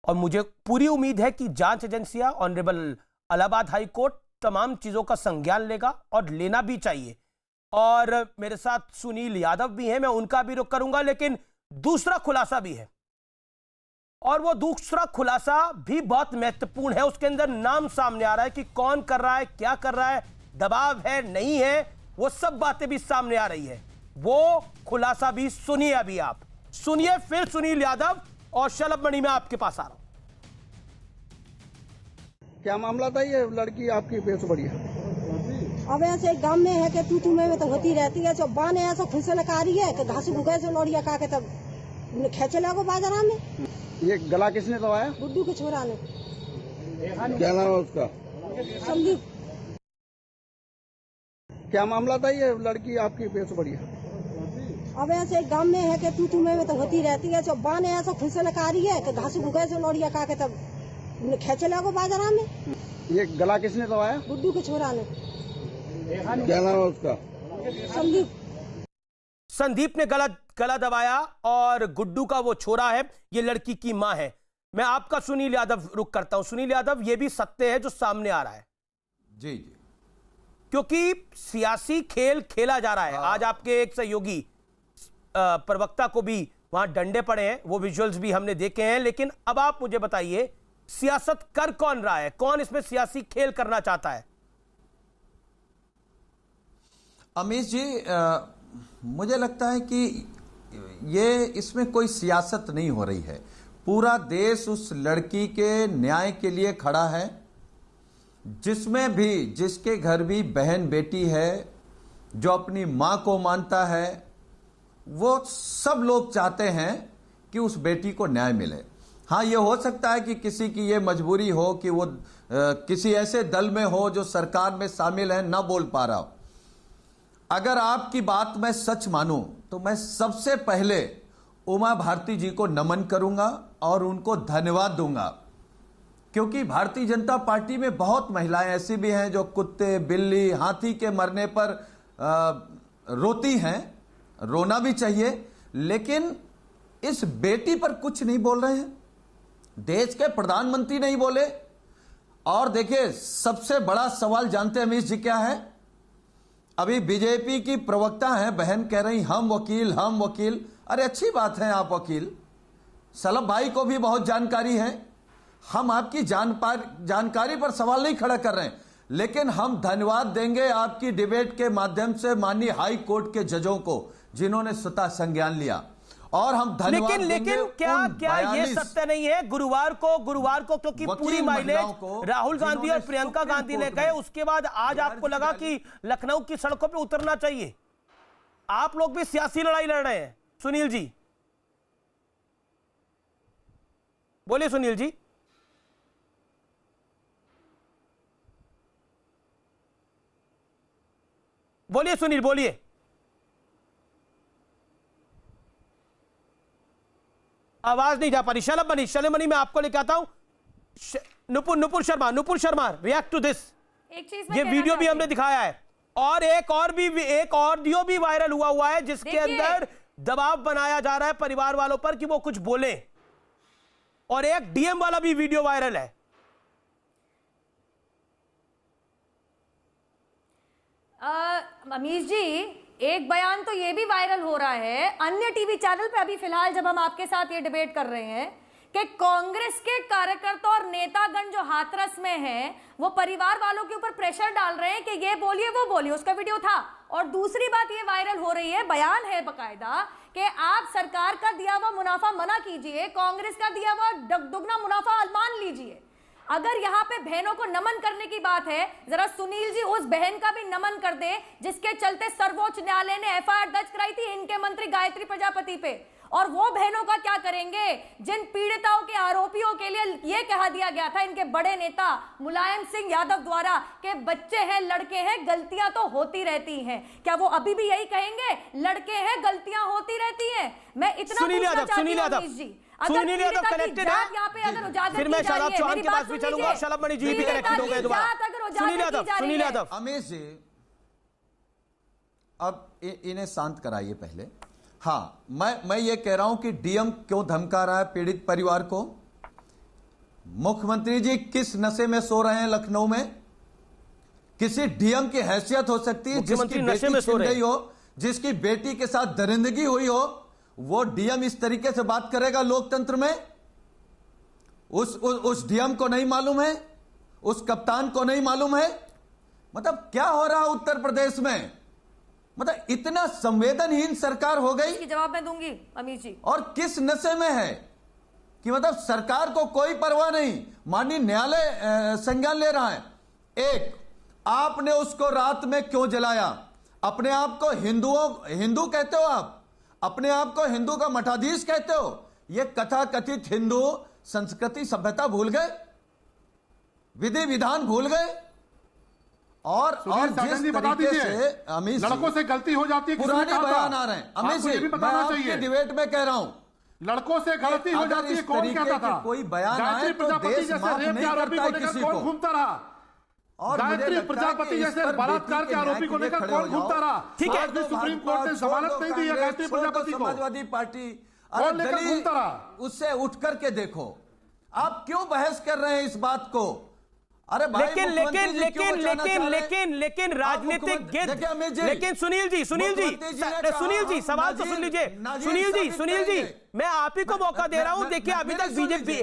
और मुझे पूरी उम्मीद है कि जांच एजेंसियां, ऑनरेबल इलाहाबाद हाई कोर्ट तमाम चीजों का संज्ञान लेगा और लेना भी चाहिए। और मेरे साथ सुनील यादव भी हैं, मैं उनका भी रुख करूंगा, लेकिन दूसरा खुलासा भी है और वो दूसरा खुलासा भी बहुत महत्वपूर्ण है। उसके अंदर नाम सामने आ रहा है कि कौन कर रहा है, क्या कर रहा है, दबाव है नहीं है, वो सब बातें भी सामने आ रही है। वो खुलासा भी सुनिए, अभी आप सुनिए। फिर सुनील यादव और शलभ मणि में आपके पास आ रहा हूं। क्या मामला था? ये लड़की आपकी बेस बढ़िया अब ऐसे गांव में है कि तू में तो होती रहती है। जो बाने ऐसा खुशलकारी है कि घास भुगे से लौड़िया का के तब खेचे लागो बाजारा में। ये गला किसने दबाया? गुड्डू के छोरा ने। क्या नाम है उसका? संदीप। क्या मामला था? ये लड़की आपकी बेस बढ़िया अब ऐसे गांव में है कि तू में तो होती रहती है। जो बाने ऐसा खुशलकारी है कि घास भुगे से लौड़िया का के तब खेचे लागो बाजारा में। ये गला किसने दबाया? गुड्डू के छोरा ने। क्या नाम है उसका? संदीप। संदीप ने गला दबाया और गुड्डू का वो छोरा है, ये लड़की की मां है। मैं आपका सुनील यादव रुक करता हूं। सुनील यादव, ये भी सत्य है जो सामने आ रहा है? जी, क्योंकि सियासी खेल खेला जा रहा है। आज आपके एक सहयोगी प्रवक्ता को भी वहां डंडे पड़े हैं, वो विजुअल्स भी हमने देखे हैं। लेकिन अब आप मुझे बताइए, सियासत कर कौन रहा है? कौन इसमें सियासी खेल करना चाहता है? अमीश जी, मुझे लगता है कि ये इसमें कोई सियासत नहीं हो रही है। पूरा देश उस लड़की के न्याय के लिए खड़ा है। जिसमें भी, जिसके घर भी बहन बेटी है, जो अपनी मां को मानता है, वो सब लोग चाहते हैं कि उस बेटी को न्याय मिले। हाँ, ये हो सकता है कि किसी की ये मजबूरी हो कि वो किसी ऐसे दल में हो जो सरकार में शामिल है, ना बोल पा रहा हो। अगर आपकी बात मैं सच मानूं तो मैं सबसे पहले उमा भारती जी को नमन करूंगा और उनको धन्यवाद दूंगा, क्योंकि भारतीय जनता पार्टी में बहुत महिलाएं ऐसी भी हैं जो कुत्ते, बिल्ली, हाथी के मरने पर रोती हैं। रोना भी चाहिए, लेकिन इस बेटी पर कुछ नहीं बोल रहे हैं। देश के प्रधानमंत्री नहीं बोले। और देखिए, सबसे बड़ा सवाल जानते हैं अमीश जी क्या है? अभी बीजेपी की प्रवक्ता हैं, बहन कह रही हम वकील, हम वकील। अरे अच्छी बात है, आप वकील। शलभ भाई को भी बहुत जानकारी है। हम आपकी जानकारी पर सवाल नहीं खड़ा कर रहे हैं, लेकिन हम धन्यवाद देंगे आपकी डिबेट के माध्यम से माननीय हाई कोर्ट के जजों को, जिन्होंने स्वतः संज्ञान लिया। और हम धन्यवाद लेकिन क्या ये सत्य नहीं है? गुरुवार को क्योंकि पूरी माइलेज राहुल गांधी और प्रियंका गांधी ने गए, उसके बाद आज आपको लगा कि लखनऊ की सड़कों पे उतरना चाहिए। आप लोग भी सियासी लड़ाई लड़ रहे हैं। सुनील जी बोलिए। सुनील जी, बोलिए। सुनील बोलिए। आवाज नहीं जा पा रही। शलभ मणि मैं आपको लेके आता हूं। Nupur Sharma, react to this. एक चीज ये वीडियो भी हमने दिखाया है, और एक ऑडियो भी वायरल हुआ है, जिसके अंदर दबाव बनाया जा रहा है परिवार वालों पर कि वो कुछ बोले, और एक डीएम वाला भी वीडियो वायरल है। अमीश जी, एक बयान तो ये भी वायरल हो रहा है अन्य टीवी चैनल पे अभी फिलहाल, जब हम आपके साथ ये डिबेट कर रहे हैं, कि कांग्रेस के कार्यकर्ता और नेतागण जो हाथरस में हैं, वो परिवार वालों के ऊपर प्रेशर डाल रहे हैं कि ये बोलिए वो बोलिए। उसका वीडियो था। और दूसरी बात ये वायरल हो रही है, बयान है बकायदा, कि आप सरकार का दिया हुआ मुनाफा मना कीजिए, कांग्रेस का दिया हुआ दुगना मुनाफा मान लीजिए। अगर यहाँ पे बहनों को नमन करने की बात है, जरा सुनील जी उस बहन का भी नमन कर दे जिसके चलते सर्वोच्च न्यायालय ने एफआईआर दर्ज कराई थी इनके मंत्री गायत्री प्रजापति पे। और वो बहनों का क्या करेंगे जिन पीड़िताओं के आरोपियों के लिए यह कहा दिया गया था इनके बड़े नेता मुलायम सिंह यादव द्वारा कि बच्चे हैं, लड़के हैं, गलतियां तो होती रहती हैं। क्या वो अभी भी यही कहेंगे, लड़के हैं, गलतियां होती रहती हैं? मैं इतना सुनील यादव कनेक्टेड है। फिर मैं शलभ चौहान के पास भी चलूंगा। शलभ मणि जी भी कनेक्टेड हो गए दोबारा। सुनील यादव। अमीश जी, अब इन्हें शांत कराइए पहले। हाँ, मैं ये कह रहा हूं कि डीएम क्यों धमका रहा है पीड़ित परिवार को? मुख्यमंत्री जी किस नशे में सो रहे हैं लखनऊ में? किसी डीएम की हैसियत हो सकती है जिसकी बेटी छिन गई हो, जिसकी बेटी के साथ दरिंदगी हुई हो, वो डीएम इस तरीके से बात करेगा लोकतंत्र में? उस डीएम को नहीं मालूम है? उस कप्तान को नहीं मालूम है? मतलब क्या हो रहा है उत्तर प्रदेश में? मतलब इतना संवेदनहीन सरकार हो गई। इसकी जवाब मैं दूंगी अमीश जी। और किस नशे में है कि मतलब सरकार को कोई परवाह नहीं। माननीय न्यायालय संज्ञान ले रहा है। एक, आपने उसको रात में क्यों जलाया? अपने आप को हिंदू कहते हो, आप अपने आप को हिंदू का मठाधीश कहते हो। ये कथा कथित हिंदू संस्कृति सभ्यता भूल गए, विधि विधान भूल गए। और जिस तरीके से अमीश लड़कों से गलती हो जाती है, पुराने बयान आ रहे हैं अमीश जी, मैं आपके डिबेट में कह रहा हूं, लड़कों से गलती हो जाती है। कौन कहता था? कोई बयान आए तो देश माफ नहीं करता है किसी को। घूमता रहा और गायत्री प्रजापति जैसे बलात्कार के आरोपी को लेकर कौन घूमता रहा? ठीक है, सुप्रीम कोर्ट ने जमानत नहीं दी है गायत्री प्रजापति को। समाजवादी पार्टी कौन लेकर घूमता रहा? उससे उठ करके देखो, आप क्यों बहस कर रहे हैं इस बात को? अरे भाई, लेकिन राजनीतिक गिद्ध। लेकिन सुनील जी सवाल तो सुन लीजिए। सुनील जी मैं आप ही को मौका दे रहा हूं। देखिए अभी तक बीजेपी,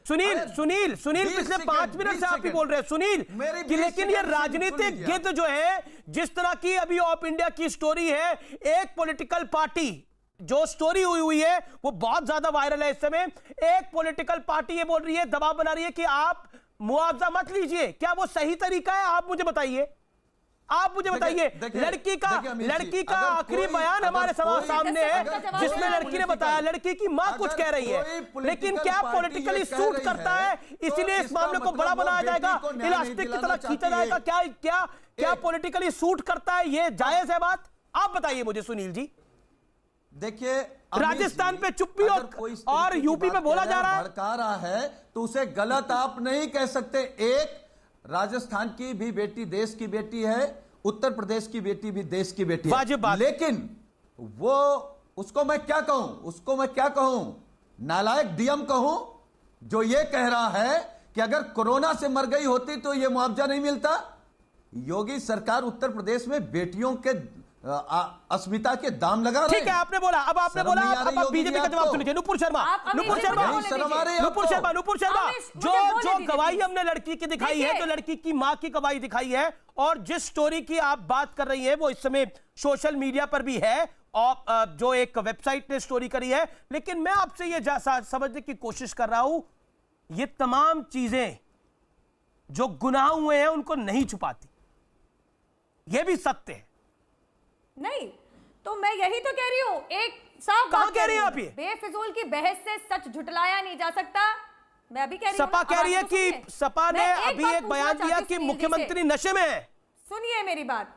सुनील पिछले 5 मिनट से आप ही बोल रहे हैं सुनील कि लेकिन ये राजनीतिक गिद्ध जो है, जिस तरह की अभी ऑफ इंडिया की स्टोरी है, एक पॉलिटिकल पार्टी जो स्टोरी हुई है वो बहुत ज्यादा वायरल है इस समय। एक पॉलिटिकल पार्टी ये बोल रही है, दबाव बना रही है कि आप मुआवजा मत लीजिए। क्या वो सही तरीका है? आप मुझे बताइए। लड़की का आखिरी बयान हमारे सामने है जिसमें लड़की ने बताया, लड़की की मां कुछ कह रही है। लेकिन क्या पॉलिटिकली सूट करता है इसलिए इस मामले को बड़ा बनाया जाएगा, इलास्टिक की तरह खींचा जाएगा? क्या पॉलिटिकली सूट करता है? ये जायज है बात? आप बताइए मुझे सुनील जी। देखिए राजस्थान पे चुप्पी और यूपी में बोला जा रहा है, भड़का रहा है तो उसे गलत आप नहीं कह सकते। एक, राजस्थान की भी बेटी देश की बेटी है, उत्तर प्रदेश की बेटी भी देश की बेटी है। लेकिन वो उसको मैं क्या कहूं? नालायक डीएम कहूं जो ये कह रहा है कि अगर कोरोना से मर गई होती तो ये मुआवजा नहीं मिलता। योगी सरकार उत्तर प्रदेश में बेटियों के अस्मिता के दाम लगा रहे हैं। ठीक है, आपने बोला, अब आपने बोला, अब बीजेपी का जवाब सुन लीजिए। नुपुर शर्मा जो गवाही हमने लड़की की दिखाई है, जो लड़की की मां की गवाही दिखाई है, और जिस स्टोरी की आप बात कर रही है वो इस समय सोशल मीडिया पर भी है और जो एक वेबसाइट ने स्टोरी करी है। लेकिन मैं आपसे ये समझने की कोशिश कर रहा हूं, ये तमाम चीजें जो गुनाह हुए हैं उनको नहीं छुपाती, ये भी सत्य है। नहीं तो मैं यही तो कह रही हूं, एक साफ बात कह रही हैं आप? ये बेफिजूल की बहस से सच झुटलाया नहीं जा सकता। मैं अभी कह रही हूं, सपा कह रही है कि सपा ने अभी एक बयान दिया कि मुख्यमंत्री नशे में है। सुनिए मेरी बात,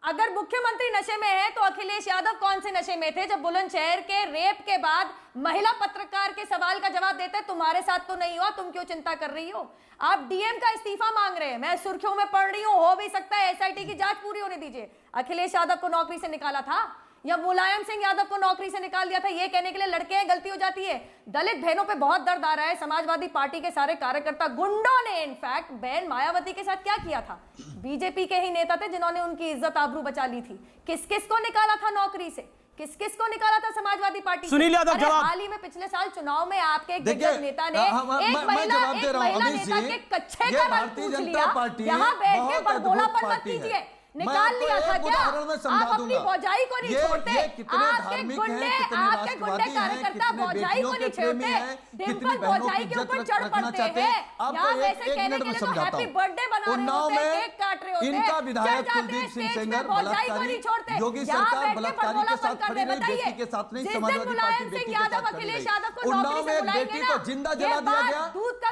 अगर मुख्यमंत्री नशे में है तो अखिलेश यादव कौन से नशे में थे जब बुलंदशहर के रेप के बाद महिला पत्रकार के सवाल का जवाब देते? तुम्हारे साथ तो नहीं हुआ, तुम क्यों चिंता कर रही हो? आप डीएम का इस्तीफा मांग रहे हैं, मैं सुर्खियों में पढ़ रही हूं, हो भी सकता है एसआईटी की जांच पूरी होने दीजिए। अखिलेश यादव को नौकरी से निकाला था या मुलायम सिंह यादव को नौकरी से निकाल दिया था? ये कहने के लिए लड़के हैं, गलती हो जाती है। दलित बहनों पे बहुत दर्द आ रहा है। समाजवादी पार्टी के सारे कार्यकर्ता, गुंडों ने इनफैक्ट बहन मायावती के साथ क्या किया था? बीजेपी के ही नेता थे जिन्होंने उनकी इज्जत आबरू बचा ली थी। किस किस को निकाला था नौकरी से? किस किस को निकाला था समाजवादी पार्टी? सुनील यादव जवाब। हाल ही में पिछले साल चुनाव में आपके एक दिग्गज नेता ने एक महिला नेता के कच्चे का रंग पूछ लिया। यहाँ बैठ के बड़बोलापन मत कीजिए। निकाल लिया था क्या? आप अपनी भौजाई को नहीं छोड़ते, आपके गुंडे कार्यकर्ता भौजाई को नहीं छोड़ते, डिंपल भौजाई के ऊपर चढ़ पड़ते हैं। यहाँ वैसे कहने के लिए तो हैप्पी बर्थडे बना रहे होते हैं, केक काट रहे होते हैं, इनका विधायक कुलदीप सिंह सेंगर बलात्कारी, योगी सरकार बलात्कारी के साथ खड़ी रही, बेटी के साथ नहीं, समाजवादी पार्टी बेटी के साथ खड़ी रही। उन्नाव में एक बेटी को जिंदा जला दिया गया,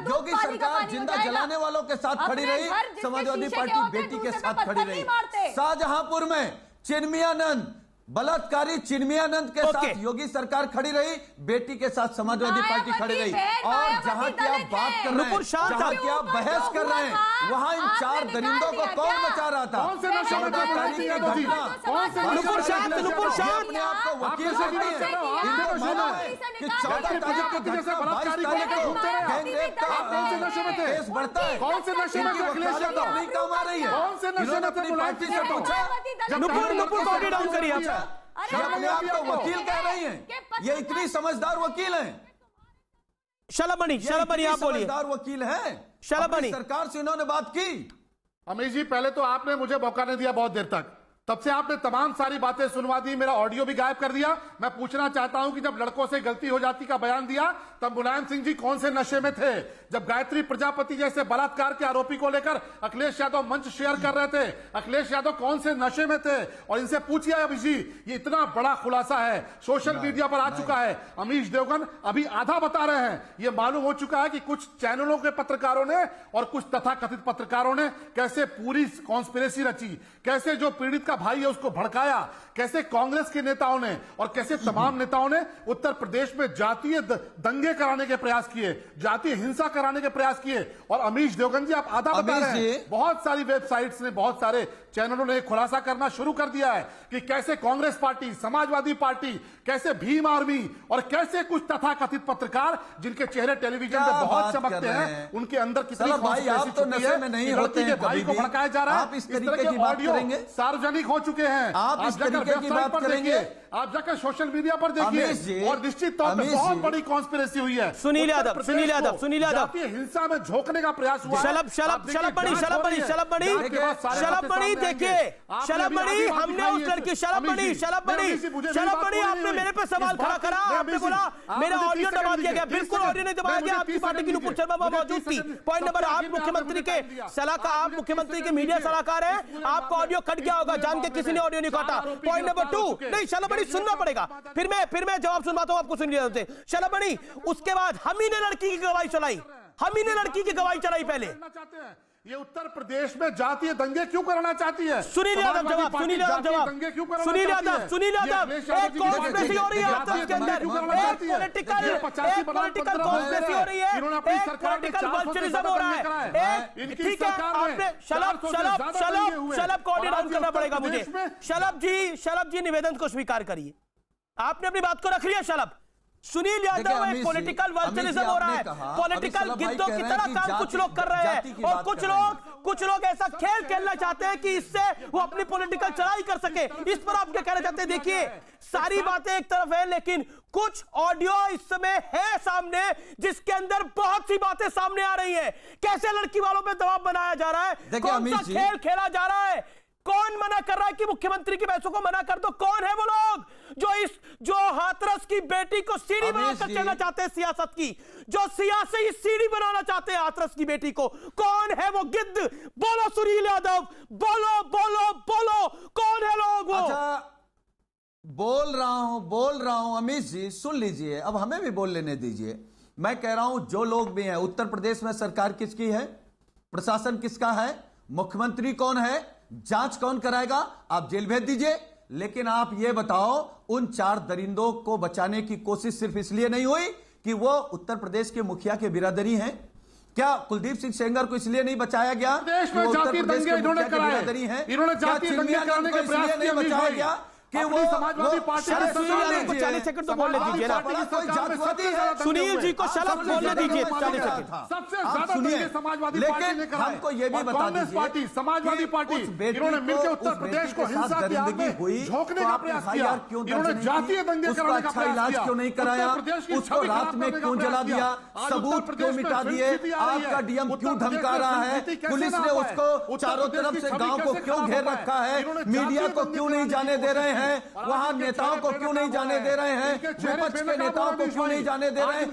योगी सरकार जिंदा जलाने वालों के साथ खड़ी रही, समाजवादी पार्टी बेटी के साथ खड़ी रही। शाहजहांपुर में चिन्मयानंद, बलात्कारी चिन्मयानंद के साथ योगी सरकार खड़ी रही, बेटी के साथ समाजवादी पार्टी खड़ी रही। और जहां की आप बात कर रहे हैं, जहां की आप बहस कर रहे हैं, वहां इन 4 दरिंदों को कौन बचा रहा था? कौन से नशे में बलात्कारी की घटना, अपने आप को वकील समझती है। इनको मालूम है कि 14 तारीख को घटना, 22 तारीख को गैंगरेप का केस बढ़ता है। कौन से नशे में अखिलेश यादव नहीं काम आ रही है? कौन से नशे में अपनी पार्टी से पूछा, नुपुर बॉडी डाउन करिए आप। ये अपने आप को वकील कह रही हैं, ये इतनी समझदार वकील हैं, शलमणि आप बोलिए। समझदार वकील हैं शलभ अपनी मणि। सरकार से इन्होंने बात की। अमीश जी, पहले तो आपने मुझे मौका नहीं दिया बहुत देर तक, तब से आपने तमाम सारी बातें सुनवा दी, मेरा ऑडियो भी गायब कर दिया। मैं पूछना चाहता हूं कि जब लड़कों से गलती हो जाती का बयान दिया तब मुलायम सिंह जी कौन से नशे में थे? जब गायत्री प्रजापति जैसे बलात्कार के आरोपी को लेकर अखिलेश यादव मंच शेयर कर रहे थे, अखिलेश यादव कौन से नशे में थे? और इनसे पूछिए अमीश जी, ये इतना बड़ा खुलासा है, सोशल मीडिया पर आ चुका है। अमीश देवगन अभी आधा बता रहे हैं। ये मालूम हो चुका है कि कुछ चैनलों के पत्रकारों ने और कुछ तथाकथित पत्रकारों ने कैसे पूरी कॉन्स्पिरेसी रची, कैसे जो पीड़ित का भाई है उसको भड़काया, कैसे कांग्रेस के नेताओं ने और कैसे तमाम नेताओं ने उत्तर प्रदेश में जातीय दंगे कराने के प्रयास किए, जातीय हिंसा कराने के प्रयास किए। और अमीश देवगन जी, आप आधा बता रहे हैं। बहुत सारी वेबसाइट्स ने, बहुत सारे चैनलों ने खुलासा करना शुरू कर दिया है कि कैसे कांग्रेस पार्टी, समाजवादी पार्टी, कैसे भीम आर्मी और कैसे कुछ तथाकथित पत्रकार जिनके चेहरे टेलीविजन पे बहुत चमकते हैं, उनके अंदर कितनी भाई आप तो नशे में नहीं होते हैं, भाई को भड़काया जा रहा है। आप इस तरीके की बात करेंगे? सार्वजनिक हो चुके हैं। आप इस तरीके की बात करेंगे? आप जाकर सोशल मीडिया पर देखिए और निश्चित तौर पर बहुत बड़ी कॉन्स्पिरेसी हुई है। सुनील यादव, सुनील यादव, सुनील यादव, जातीय हिंसा में झोंकने का प्रयास हुआ। शलभ मणि, शलभ मणि, शलभ मणि, शलभ मणि, देखिए शलभ मणि, हमने उस लड़की, शलभ मणि, शलभ मणि, शलभ मणि, आपने मेरे पे सवाल खड़ा करा, आपने बोला मेरा ऑडियो दबा दिया गया। बिल्कुल ऑडियो नहीं दबाया गया, आपकी पार्टी की नुपुर शर्मा मौजूद थी। पॉइंट नंबर, आप मुख्यमंत्री के सलाहकार, आप मुख्यमंत्री के मीडिया सलाहकार हैं, आपका ऑडियो कट गया होगा, जान के किसी ने ऑडियो नहीं काटा। पॉइंट नंबर 2, नहीं शलभ मणि सुनना पड़ेगा, फिर मैं जवाब सुनवाता हूं आपको। सुनिए शलभ मणि, उसके बाद हम ही ने लड़की की गवाही चलाई, हम ही ने लड़की की गवाही चलाई। पहले ये उत्तर प्रदेश में जातीय दंगे क्यों करना चाहती है? सुनील यादव जवाब, सुनील यादव जवाब, सुनील यादव, सुनील यादव, एक कॉन्स्पिरेसी हो रही है आपके अंदर, एक पॉलिटिकल कॉन्स्पिरेसी हो रही है, एक पॉलिटिकल वल्चरिज्म हो रहा है। ठीक है, आपने शलभ को ऑडियो डाउन करना पड़ेगा मुझे। शलभ जी निवेदन को स्वीकार करिए, आपने अपनी बात को रख लिया। शलभ, सुनील यादव में पॉलिटिकल वल्चरिज्म हो रहा है, पॉलिटिकल गिद्धों की तरह काम कुछ लोग कर रहे हैं, और कुछ लोग ऐसा खेल खेलना चाहते हैं कि इससे वो अपनी पॉलिटिकल चढ़ाई कर सके। इस पर आप क्या कहना चाहते हैं? देखिए सारी बातें एक तरफ है, लेकिन कुछ ऑडियो इस समय है सामने जिसके अंदर बहुत सी बातें सामने आ रही है। कैसे लड़की वालों पर दबाव बनाया जा रहा है, कौन सा खेल खेला जा रहा है, कौन मना कर रहा है कि मुख्यमंत्री की बहसों को मना कर दो? कौन है वो लोग जो हाथरस की बेटी को सीढ़ी बनाकर चलना चाहते हैं सियासत की, जो सियासी सीढ़ी बनाना चाहते हैं हाथरस की बेटी को? कौन है वो गिद्ध? बोलो सुनील यादव, बोलो बोलो बोलो, कौन है लोग वो? अच्छा, बोल रहा हूं अमीश जी, सुन लीजिए, अब हमें भी बोल लेने दीजिए। मैं कह रहा हूं जो लोग भी हैं, उत्तर प्रदेश में सरकार किसकी है, प्रशासन किसका है, मुख्यमंत्री कौन है, जांच कौन कराएगा? आप जेल भेज दीजिए। लेकिन आप ये बताओ, उन 4 दरिंदों को बचाने की कोशिश सिर्फ इसलिए नहीं हुई कि वो उत्तर प्रदेश के मुखिया के बिरादरी हैं? क्या कुलदीप सिंह सेंगर को इसलिए नहीं बचाया गया? जातीय दंगे इन्होंने कराए, इन्होंने जातीय दंगे कराने के प्रयास नहीं बचाया गया कि वो समाजवादी पार्टी को 40 सेकंड तो बोलने दीजिए ना, सुनील जी को शलभ बोलने दीजिए 40 सेकंड। सबसे ज्यादा दंगे समाजवादी पार्टी ने कराए, हमको ये भी बता कांग्रेस पार्टी, समाजवादी पार्टी, इन्होंने मिलकर उत्तर प्रदेश को हिंसा की आग में झोंकने का प्रयास किया, इन्होंने जातीय दंगे कराने का प्रयास किया, क्यों नहीं कराया, उसको रात में क्यों जला दिया, सबूत क्यों मिटा दिए, आपका डीएम क्यों धमका रहा है, पुलिस ने उसको चारों तरफ से गांव को क्यों घेर रखा है, मीडिया को क्यों नहीं जाने दे रहे हैं, वहां नेताओं को क्यों नहीं जाने दे रहे हैं, विपक्ष के नेताओं को क्यों नहीं जाने दे रहे हैं?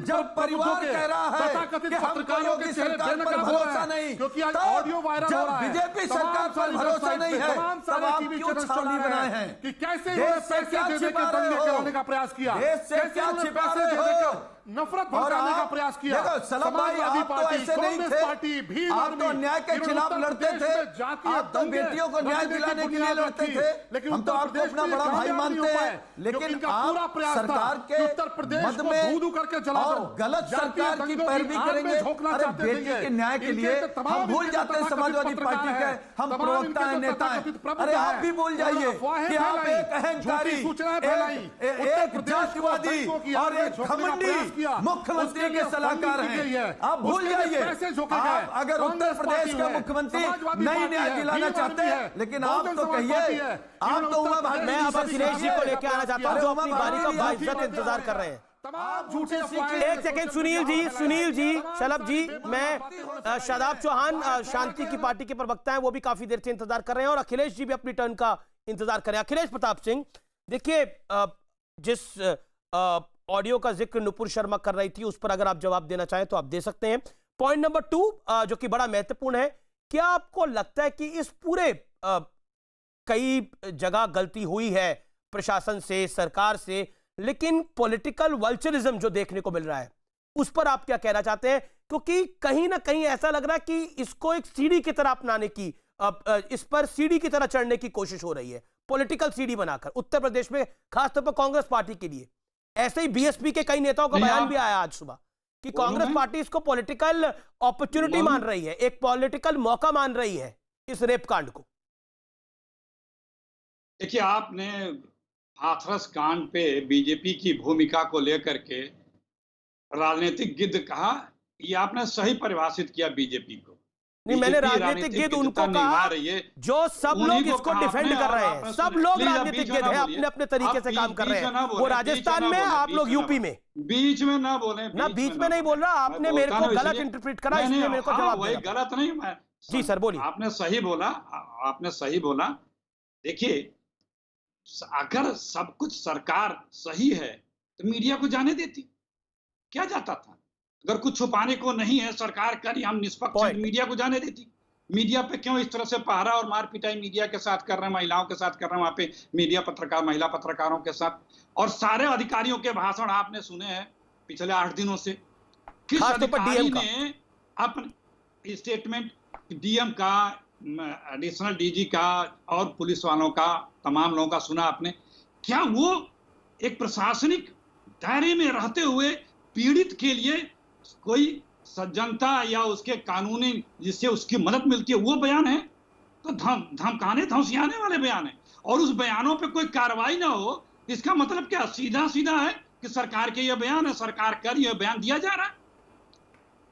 जब परिवार कह रहा है कि हमको योगी सरकार पर भरोसा नहीं, जब बीजेपी सरकार पर भरोसा नहीं है, तब आप क्यों छावनी बनाए हैं? कि कैसे पैसे देने के दंगे कराने का प्रयास किया, देश से क्या छिपा रहे हो? नफरत भड़काने का प्रयास किया। Samajwadi party, Congress party, Bhim army, आप तो अन्याय के खिलाफ लड़ते थे, आप तो बेटियों को न्याय दिलाने के लिए लड़ते थे, हम तो आपको अपना बड़ा भाई मानते हैं, लेकिन आप सरकार के मद में और गलत सरकार की पैरवी करेंगे। अरे बेटी के न्याय के लिए हम भूल जाते हैं समाजवादी पार्टी के हम प्रवक्ता हैं, नेता हैं। अरे आप भी भूल जाइए कि आप एक अहंकारी, एक जातिवादी और एक घमंडी मुख्यमंत्री के सलाहकार हैं। आप भूल जाइए, आप अगर उत्तर प्रदेश का मुख्यमंत्री नहीं न्याय दिलाना चाहते हैं, लेकिन आप तो कहिए, आप तो मैं अब अखिलेश जी को लेकर आना चाहता हूं जो अपनी बारी का बाइज्जत इंतजार कर रहे हैं। तमाम झूठे एक सेकेंड सुनील जी, शलभ जी, मैं शादाब चौहान शांति की पार्टी के प्रवक्ता हैं, वो भी काफी देर से इंतजार कर रहे हैं और अखिलेश जी भी अपनी टर्न का इंतजार कर रहे हैं। अखिलेश प्रताप सिंह, देखिए जिस ऑडियो का जिक्र नुपुर शर्मा कर रही थी उस पर अगर आप जवाब देना चाहें तो आप दे सकते हैं। पॉइंट नंबर 2 जो कि बड़ा महत्वपूर्ण है, क्या आपको लगता है कि इस पूरे कई जगह गलती हुई है प्रशासन से, सरकार से, लेकिन पॉलिटिकल वल्चरिज्म जो देखने को मिल रहा है उस पर आप क्या कहना चाहते हैं? क्योंकि कहीं ना कहीं ऐसा लग रहा है कि इसको एक सीढ़ी की तरह अपनाने की, इस पर सीढ़ी की तरह चढ़ने की कोशिश हो रही है, पॉलिटिकल सीढ़ी बनाकर उत्तर प्रदेश में, खासतौर पर कांग्रेस पार्टी के लिए। ऐसे ही बीएसपी के कई नेताओं का बयान भी आया आज सुबह कि कांग्रेस पार्टी इसको पॉलिटिकल अपॉर्चुनिटी मान रही है, एक पॉलिटिकल मौका मान रही है इस रेप कांड को। देखिए, आपने हाथरस कांड पे बीजेपी की भूमिका को लेकर के राजनीतिक गिद्ध कहा, ये आपने सही परिभाषित किया बीजेपी को। नहीं, मैंने राजनीतिक गिद्ध उनको कहा जो सब लोग इसको डिफेंड कर रहे हैं। सब लोग राजनीतिक गिद्ध हैं, अपने अपने तरीके से काम कर रहे हैं। वो राजस्थान में, आप लोग यूपी में। बीच में ना बोले ना, बीच में नहीं बोल रहा, आपने मेरे को गलत इंटरप्रेट करा, इसलिए मेरे को जवाब वही गलत नहीं। मैं जी सर बोलिए। आपने सही बोला। देखिए, अगर सब कुछ सरकार सही है तो मीडिया को जाने देती, क्या जाता था? अगर कुछ छुपाने को नहीं है, सरकार करी, हम निष्पक्ष मीडिया को जाने देती। मीडिया पे क्यों इस तरह से पहरा और मार पिटाई मीडिया के साथ कर रहे हैं, महिलाओं के साथ कर रहे हैं, वहां पे मीडिया पत्रकार, महिला पत्रकारों के साथ। और सारे अधिकारियों के भाषण आपने सुने हैं पिछले 8 दिनों से। किस अधिकारी ने अपने स्टेटमेंट, डीएम का, एडिशनल डीजी का और पुलिस वालों का, तमाम लोगों का सुना आपने? क्या वो एक प्रशासनिक दायरे में रहते हुए पीड़ित के लिए कोई सज्जनता या उसके कानूनी जिससे उसकी मदद मिलती है वो बयान है? तो धमकाने धमसियाने वाले बयान है। और उस बयानों पे कोई कार्रवाई ना हो, इसका मतलब क्या? सीधा सीधा है कि सरकार के ये बयान है, सरकार कर ये बयान दिया जा रहा है।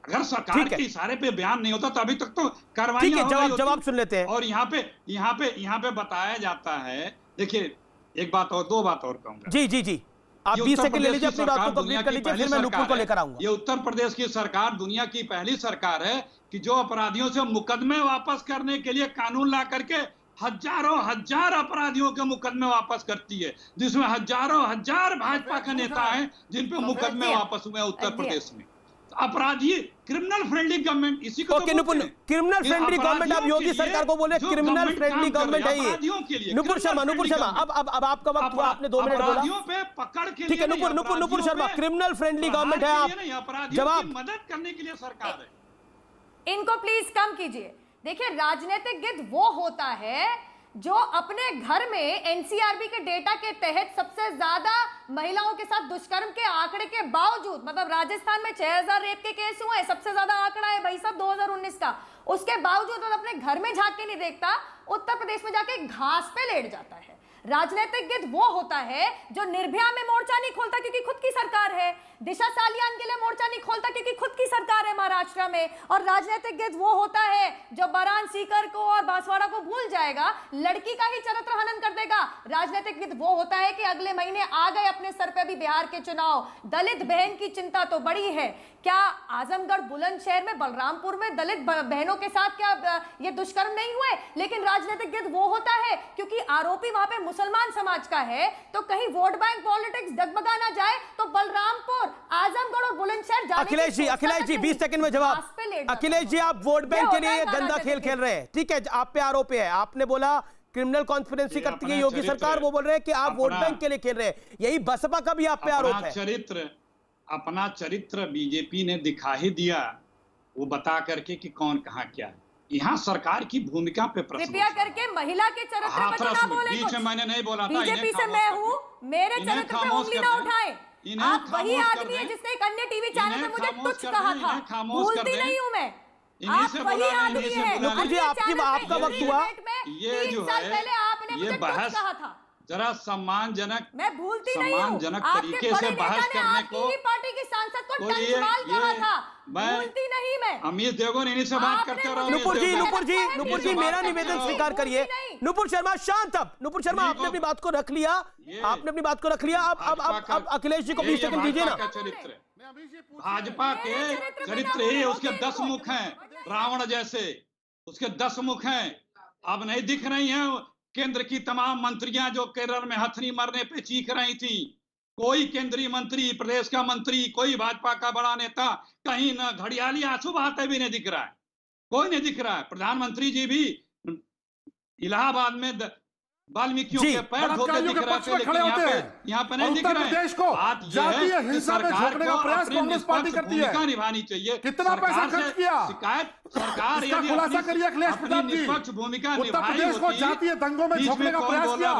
अगर सरकार के इशारे पे बयान नहीं होता तो अभी तक तो कार्रवाई जवाब सुन लेते हैं। और यहाँ पे बताया जाता है। देखिए, एक बात और, 2 बात और कहूंगा। जी आप 20 सेकंड ले लीजिए, अपनी बात को कंप्लीट कर लीजिए, फिर मैं नुपुर को लेकर आऊंगा। ये उत्तर प्रदेश की सरकार दुनिया की पहली सरकार है कि जो अपराधियों से मुकदमे वापस करने के लिए कानून ला करके हजार अपराधियों के मुकदमे वापस करती है, जिसमें हजार भाजपा के नेता हैं जिन पे मुकदमे वापस हुए उत्तर प्रदेश में। अपराधी क्रिमिनल फ्रेंडली गवर्नमेंट, इसी को क्रिमिनल फ्रेंडली गवर्नमेंट। आप योगी सरकार को बोले क्रिमिनल फ्रेंडली गवर्नमेंट है ये। नुपुर शर्मा अब आपका वक्त हुआ, आपने 2 मिनट बोला। पे पकड़ के ठीक है, Nupur Sharma, criminal friendly government है आप, जवाब। मदद करने के लिए सरकार है। इनको प्लीज कम कीजिए। देखिए, राजनीतिक गिद्ध वो होता है जो अपने घर में एनसीआरबी के डेटा के तहत सबसे ज्यादा महिलाओं के साथ दुष्कर्म के आंकड़े के बावजूद, मतलब राजस्थान में 6000 रेप के केस हुए, सबसे ज्यादा आंकड़ा है भाई साहब 2019 का, उसके बावजूद वो अपने घर में झांक के नहीं देखता, उत्तर प्रदेश में जाके घास पे लेट जाता है। राजनीतिक गिद्ध वो होता है जो निर्भया में मोर्चा नहीं खोलता क्योंकि खुद की सरकार है, दिशा सालियान के लिए मोर्चा नहीं खोलता क्योंकि खुद की सरकार है महाराष्ट्र में, और राजनीतिक गिद्ध वो होता है जो बरान सीकर को और बांसवाड़ा को भूल जाएगा, लड़की का ही चरित्र हनन कर देगा। राजनीतिक गिद्ध वो होता है कि अगले महीने आ गए अपने सर पे भी बिहार के चुनाव, दलित बहन की चिंता तो बड़ी है। क्या आजमगढ़ बुलंदशहर में, बलरामपुर में दलित बहनों के साथ क्या ये दुष्कर्म नहीं हुए? लेकिन राजनीतिक गिद्ध वो होता है क्योंकि आरोपी वहां पे मुसलमान समाज का है, तो कहीं वोट बैंक पॉलिटिक्स डगमगा ना जाए तो बलरामपुर, आजमगढ़ और बुलंदशहर जाने। अखिलेश जी 20 सेकंड में जवाब। अखिलेश जी, आप वोट बैंक के लिए गंदा खेल खेल रहे हैं। ठीक है, आप पे आरोप है, आपने बोला क्रिमिनल कॉन्स्पिरेंसी करती है योगी सरकार, वो बोल रहे हैं कि आप वोट बैंक के लिए खेल रहे हैं। यही बसपा का भी आप पे आरोप है। अपना चरित्र बीजेपी ने दिखा ही दिया, वो बता करके कि कौन कहां क्या है। यहाँ सरकार की भूमिका पे प्रश्न। कृपया करके महिला के चरित्र पर ना बोले। बीच में मैंने नहीं बोला था। बीजेपी से मैं हूँ, मेरे चरित्र पे उंगली ना उठाएं। आप वही आदमी है जिसने एक अन्य टीवी चैनल पे मुझे तुच्छ कहा था, भूलती नहीं हूँ मैं। आप वही आदमी है। आपका वक्त हुआ। ये जो है, ये बहस कहा था, जरा सम्मानजनक, मैं भूलती नहीं हूँ, सम्मानजनक तरीके से बहस करने को। पार्टी की सांसद को टंचमाल कहा था, भूलती नहीं मैं। अमित देवगन इन्हीं से बात करते रहो। नुपुर जी मेरा निवेदन स्वीकार करिए। नुपुर शर्मा शांत। अब नुपुर शर्मा आपने अपनी बात को रख लिया, आपने अपनी बात को रख लिया। अब अखिलेश जी को 20 सेकंड दीजिए ना। चरित्र भाजपा के चरित्र ही उसके 10 मुख हैं, रावण जैसे उसके 10 मुख हैं। अब नहीं दिख रही हैं केंद्र की तमाम मंत्रियां जो केरल में हथनी मरने पे चीख रही थी। कोई केंद्रीय मंत्री, प्रदेश का मंत्री, कोई भाजपा का बड़ा नेता कहीं न घड़ियाली आंसू बहाते भी नहीं दिख रहा है, कोई नहीं दिख रहा है। प्रधानमंत्री जी भी इलाहाबाद में वाल्मीकियों के पैर धोते दिख रहे थे, लेकिन यहाँ पे नहीं दिख रहे हैं। बात यह है कि सरकार को अपनी निष्पक्ष भूमिका निभानी चाहिए। कितना पैसा खर्च किया? शिकायत सरकार इसका खुलासा करिए अखिलेश प्रताप जी। निष्पक्ष भूमिका उत्तर निभाई प्रदेश को होती, जातीय दंगों में झोंकने का प्रयास किया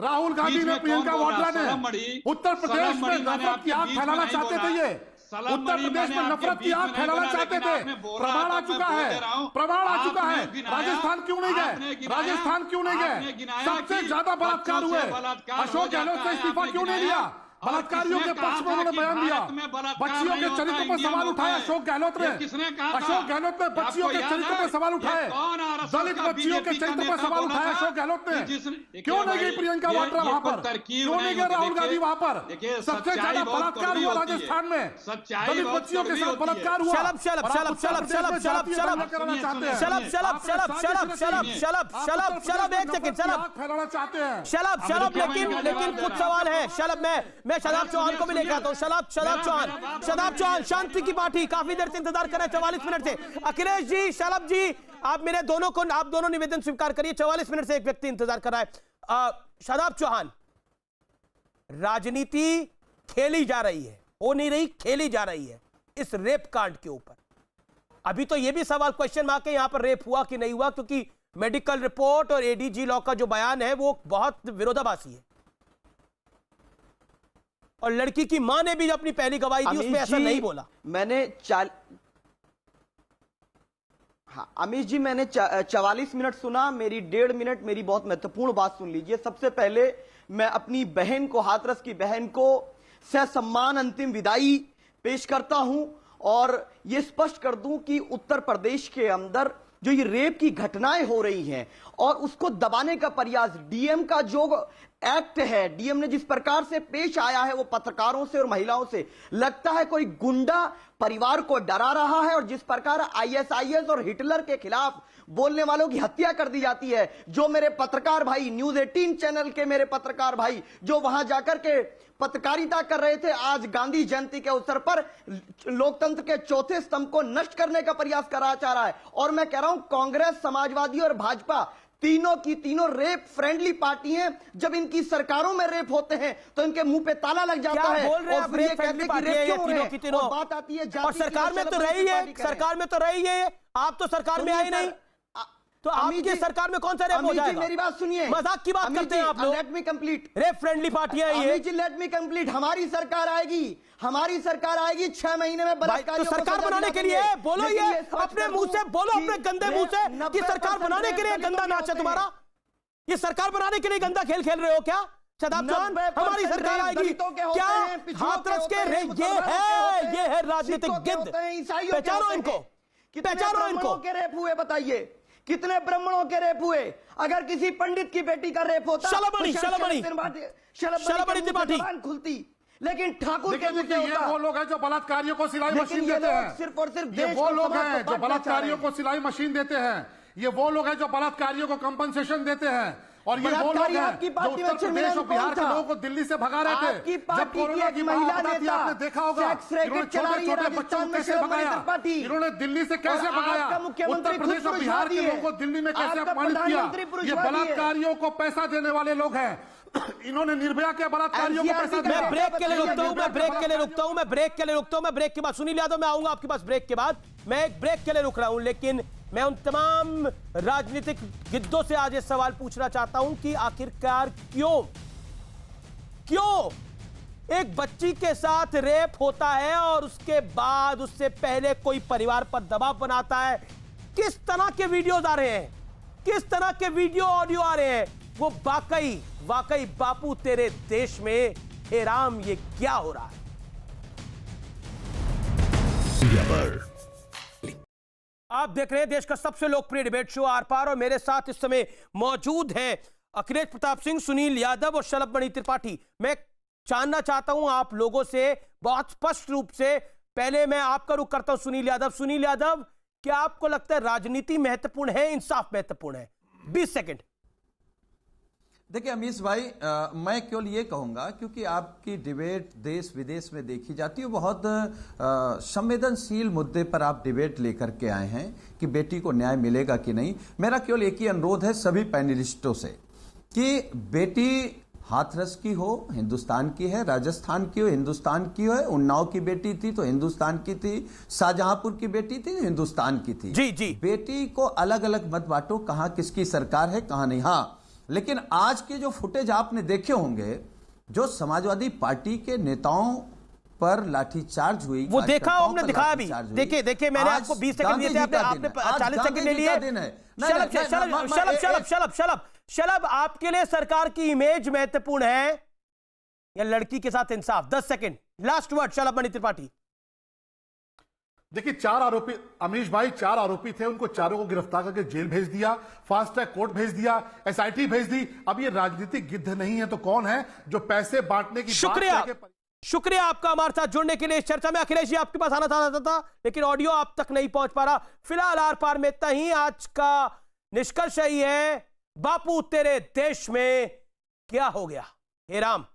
राहुल गांधी ने, प्रियंका वाड्रा ने। उत्तर प्रदेश में नफरत की आग फैलाना चाहते थे ये, उत्तर प्रदेश में नफरत की आग फैलाना चाहते थे। प्रमाण आ चुका है, प्रमाण आ चुका है। राजस्थान क्यों नहीं गए? राजस्थान क्यों नहीं गए? सबसे ज्यादा बलात्कार हुए। अशोक गहलोत ने इस्तीफा क्यों नहीं दिया? बलात्कारियों के पक्ष में उन्होंने बयान दिया। बच्चियों के चरित्र पर सवाल उठाया अशोक गहलोत ने। अशोक गहलोत ने बच्चियों के चरित्र पर सवाल उठाए, दलित बच्चियों के चरित्र पर सवाल उठाया अशोक गहलोत ने। क्यों नहीं गई प्रियंका वाड्रा वहां पर? क्यों नहीं गए राहुल गांधी वहां पर? सबसे ज्यादा बलात्कार हुआ राजस्थान में, दलित बच्चियों के साथ बलात्कार हुआ। शलभ शलभ शलभ शलभ शलभ शलभ शलभ करना चाहते हैं, शलभ शलभ शलभ शलभ शलभ शलभ शलभ शलभ एक सेकंड शलभ फैलाना चाहते हैं। शलभ शलभ लेकिन कुछ सवाल है। शलभ मैं शदाब चौहान को भी लेकर आता हूं। शदाब चौहान शांति की पार्टी काफी देर से इंतजार कर रहे हैं, 44 मिनट से। अखिलेश जी, शलभ जी, आप दोनों निवेदन स्वीकार करिए। 44 मिनट से एक व्यक्ति इंतजार कर रहा है। शदाब चौहान, राजनीति खेली जा रही है, हो नहीं रही, खेली जा रही है इस रेप कांड के ऊपर। अभी तो यह भी सवाल क्वेश्चन मार्क है यहां पर रेप हुआ कि नहीं हुआ, क्योंकि मेडिकल रिपोर्ट और एडीजी लॉ का जो बयान है वो बहुत विरोधाभासी है। और लड़की की मां ने भी अपनी पहली गवाही दी, उसमें ऐसा नहीं बोला। अमीश जी, मैंने 44 मिनट सुना, मेरी 1.5 मिनट मेरी बहुत महत्वपूर्ण बात सुन लीजिए। सबसे पहले मैं अपनी बहन को, हाथरस की बहन को ससम्मान अंतिम विदाई पेश करता हूं और यह स्पष्ट कर दूं कि उत्तर प्रदेश के अंदर जो ये रेप की घटनाएं हो रही हैं और उसको दबाने का प्रयास, डीएम का जो एक्ट है, डीएम ने जिस प्रकार से पेश आया है वो पत्रकारों से और महिलाओं से, लगता है कोई गुंडा परिवार को डरा रहा है। और जिस प्रकार आईएसआईएस और हिटलर के खिलाफ बोलने वालों की हत्या कर दी जाती है, जो मेरे पत्रकार भाई, न्यूज 18 चैनल के मेरे पत्रकार भाई जो वहां जाकर के पत्रकारिता कर रहे थे, आज गांधी जयंती के अवसर पर लोकतंत्र के चौथे स्तंभ को नष्ट करने का प्रयास करा जा रहा है। और मैं कह रहा हूं, कांग्रेस, समाजवादी और भाजपा तीनों की तीनों रेप फ्रेंडली पार्टी हैं। जब इनकी सरकारों में रेप होते हैं तो इनके मुंह पे ताला लग जाता है। बोल रहे हैं आप, रेप फ्रेंडली पार्टी है ये तीनों की तीनों। बात आती है और सरकार में तो रही है, सरकार में तो रही है, आप तो सरकार में आए नहीं, तो आपकी सरकार में कौन सा रेप हो जाएगा? मेरी बात सुनिए, मजाक की बात करते हैं आप लोग। Let me complete. Rape friendly पार्टियां ये। Let me complete. हमारी सरकार आएगी, हमारी सरकार आएगी 6 महीने में बलात्कारियों तो सरकार बनाने के लिए बोलो, ये अपने मुंह से बोलो, अपने गंदे मुंह से कि सरकार बनाने के लिए गंदा नाच है तुम्हारा। ये सरकार बनाने के लिए गंदा खेल खेल रहे हो क्या? शदाब चौहान, हमारी सरकार आएगी क्या? हाथरस के ये है राजनीतिक गिद्ध। पहचानो इनको, पहचानो इनको। के रेप हुए बताइए, कितने ब्राह्मणों के रेप हुए? अगर किसी पंडित की बेटी का रेप होता, शलबड़ी त्रिपाठी खुलती, लेकिन ठाकुर के ये वो लोग हैं जो बलात्कारियों को सिलाई मशीन देते हैं। सिर्फ और सिर्फ ये वो लोग हैं जो बलात्कारियों को सिलाई मशीन देते हैं। ये वो लोग हैं जो बलात्कारियों को कंपनसेशन देते हैं। और ये वो लोग हैं जो उत्तर प्रदेश और बिहार के लोगों को दिल्ली से भगा रहे थे। जब कोरोना की महामारी थी, आपने देखा होगा इन्होंने छोटे छोटे बच्चों को कैसे भगाया, इन्होंने दिल्ली से कैसे भगाया, उत्तर प्रदेश और बिहार के लोगों को दिल्ली में कैसे अपमानित किया। ये बलात्कारियों को पैसा देने वाले लोग हैं। इन्होंने निर्भया के बलात्कारियों को पैसा दिया। मैं ब्रेक के लिए रुकता हूं, मैं ब्रेक के लिए रुकता हूं, मैं ब्रेक के लिए रुकता हूं, मैं ब्रेक के बाद सुनील यादव मैं आऊंगा आपके पास ब्रेक के बाद। मैं एक ब्रेक के लिए रुक रहा हूं, लेकिन मैं उन तमाम राजनीतिक गिद्धों से आज ये सवाल पूछना चाहता हूं कि आखिरकार क्यों एक बच्ची के साथ रेप होता है और उसके बाद उससे पहले कोई परिवार पर दबाव बनाता है। किस तरह के वीडियोज आ रहे हैं, किस तरह के वीडियो ऑडियो आ रहे हैं, वो वाकई बापू तेरे देश में हे राम ये क्या हो रहा है। आप देख रहे हैं देश का सबसे लोकप्रिय डिबेट शो आर पार, और मेरे साथ इस समय मौजूद हैं अखिलेश प्रताप सिंह, सुनील यादव और शलभ मणि त्रिपाठी। मैं जानना चाहता हूं आप लोगों से बहुत स्पष्ट रूप से, पहले मैं आपका रुख करता हूं सुनील यादव। सुनील यादव, क्या आपको लगता है राजनीति महत्वपूर्ण है, इंसाफ महत्वपूर्ण है? 20 सेकंड। देखिए अमीश भाई, मैं केवल ये कहूंगा, क्योंकि आपकी डिबेट देश विदेश में देखी जाती है, बहुत संवेदनशील मुद्दे पर आप डिबेट लेकर के आए हैं कि बेटी को न्याय मिलेगा कि नहीं। मेरा केवल एक ही अनुरोध है सभी पैनलिस्टों से कि बेटी हाथरस की हो, हिंदुस्तान की है, राजस्थान की हो, हिंदुस्तान की हो, उन्नाव की बेटी थी तो हिंदुस्तान की थी, शाहजहांपुर की बेटी थी तो हिंदुस्तान की थी। जी जी, बेटी को अलग अलग मत बांटो, कहां किसकी सरकार है कहां नहीं। हाँ, लेकिन आज के जो फुटेज आपने देखे होंगे, जो समाजवादी पार्टी के नेताओं पर लाठीचार्ज हुई, वो देखा, हमने दिखाया भी। देखिए मैंने आपको 20 सेकंड दिए थे, आपने 40 सेकंड ले लिए। शलभ, आपके लिए सरकार की इमेज महत्वपूर्ण है या लड़की के साथ इंसाफ? 10 सेकंड, लास्ट वर्ड शलभ मणि त्रिपाठी। देखिए, 4 आरोपी, अमीश भाई 4 आरोपी थे, उनको चारों को गिरफ्तार करके जेल भेज दिया, फास्ट ट्रैक कोर्ट भेज दिया, एसआईटी भेज दी। अब ये राजनीतिक गिद्ध नहीं है तो कौन है जो पैसे बांटने की शुक्रिया आपका हमारे साथ जुड़ने के लिए इस चर्चा में। अखिलेश जी, आपके पास आना था लेकिन ऑडियो आप तक नहीं पहुंच पा रहा। फिलहाल आर पार में इतना ही। आज का निष्कर्ष यही है, बापू तेरे देश में क्या हो गया? हे राम।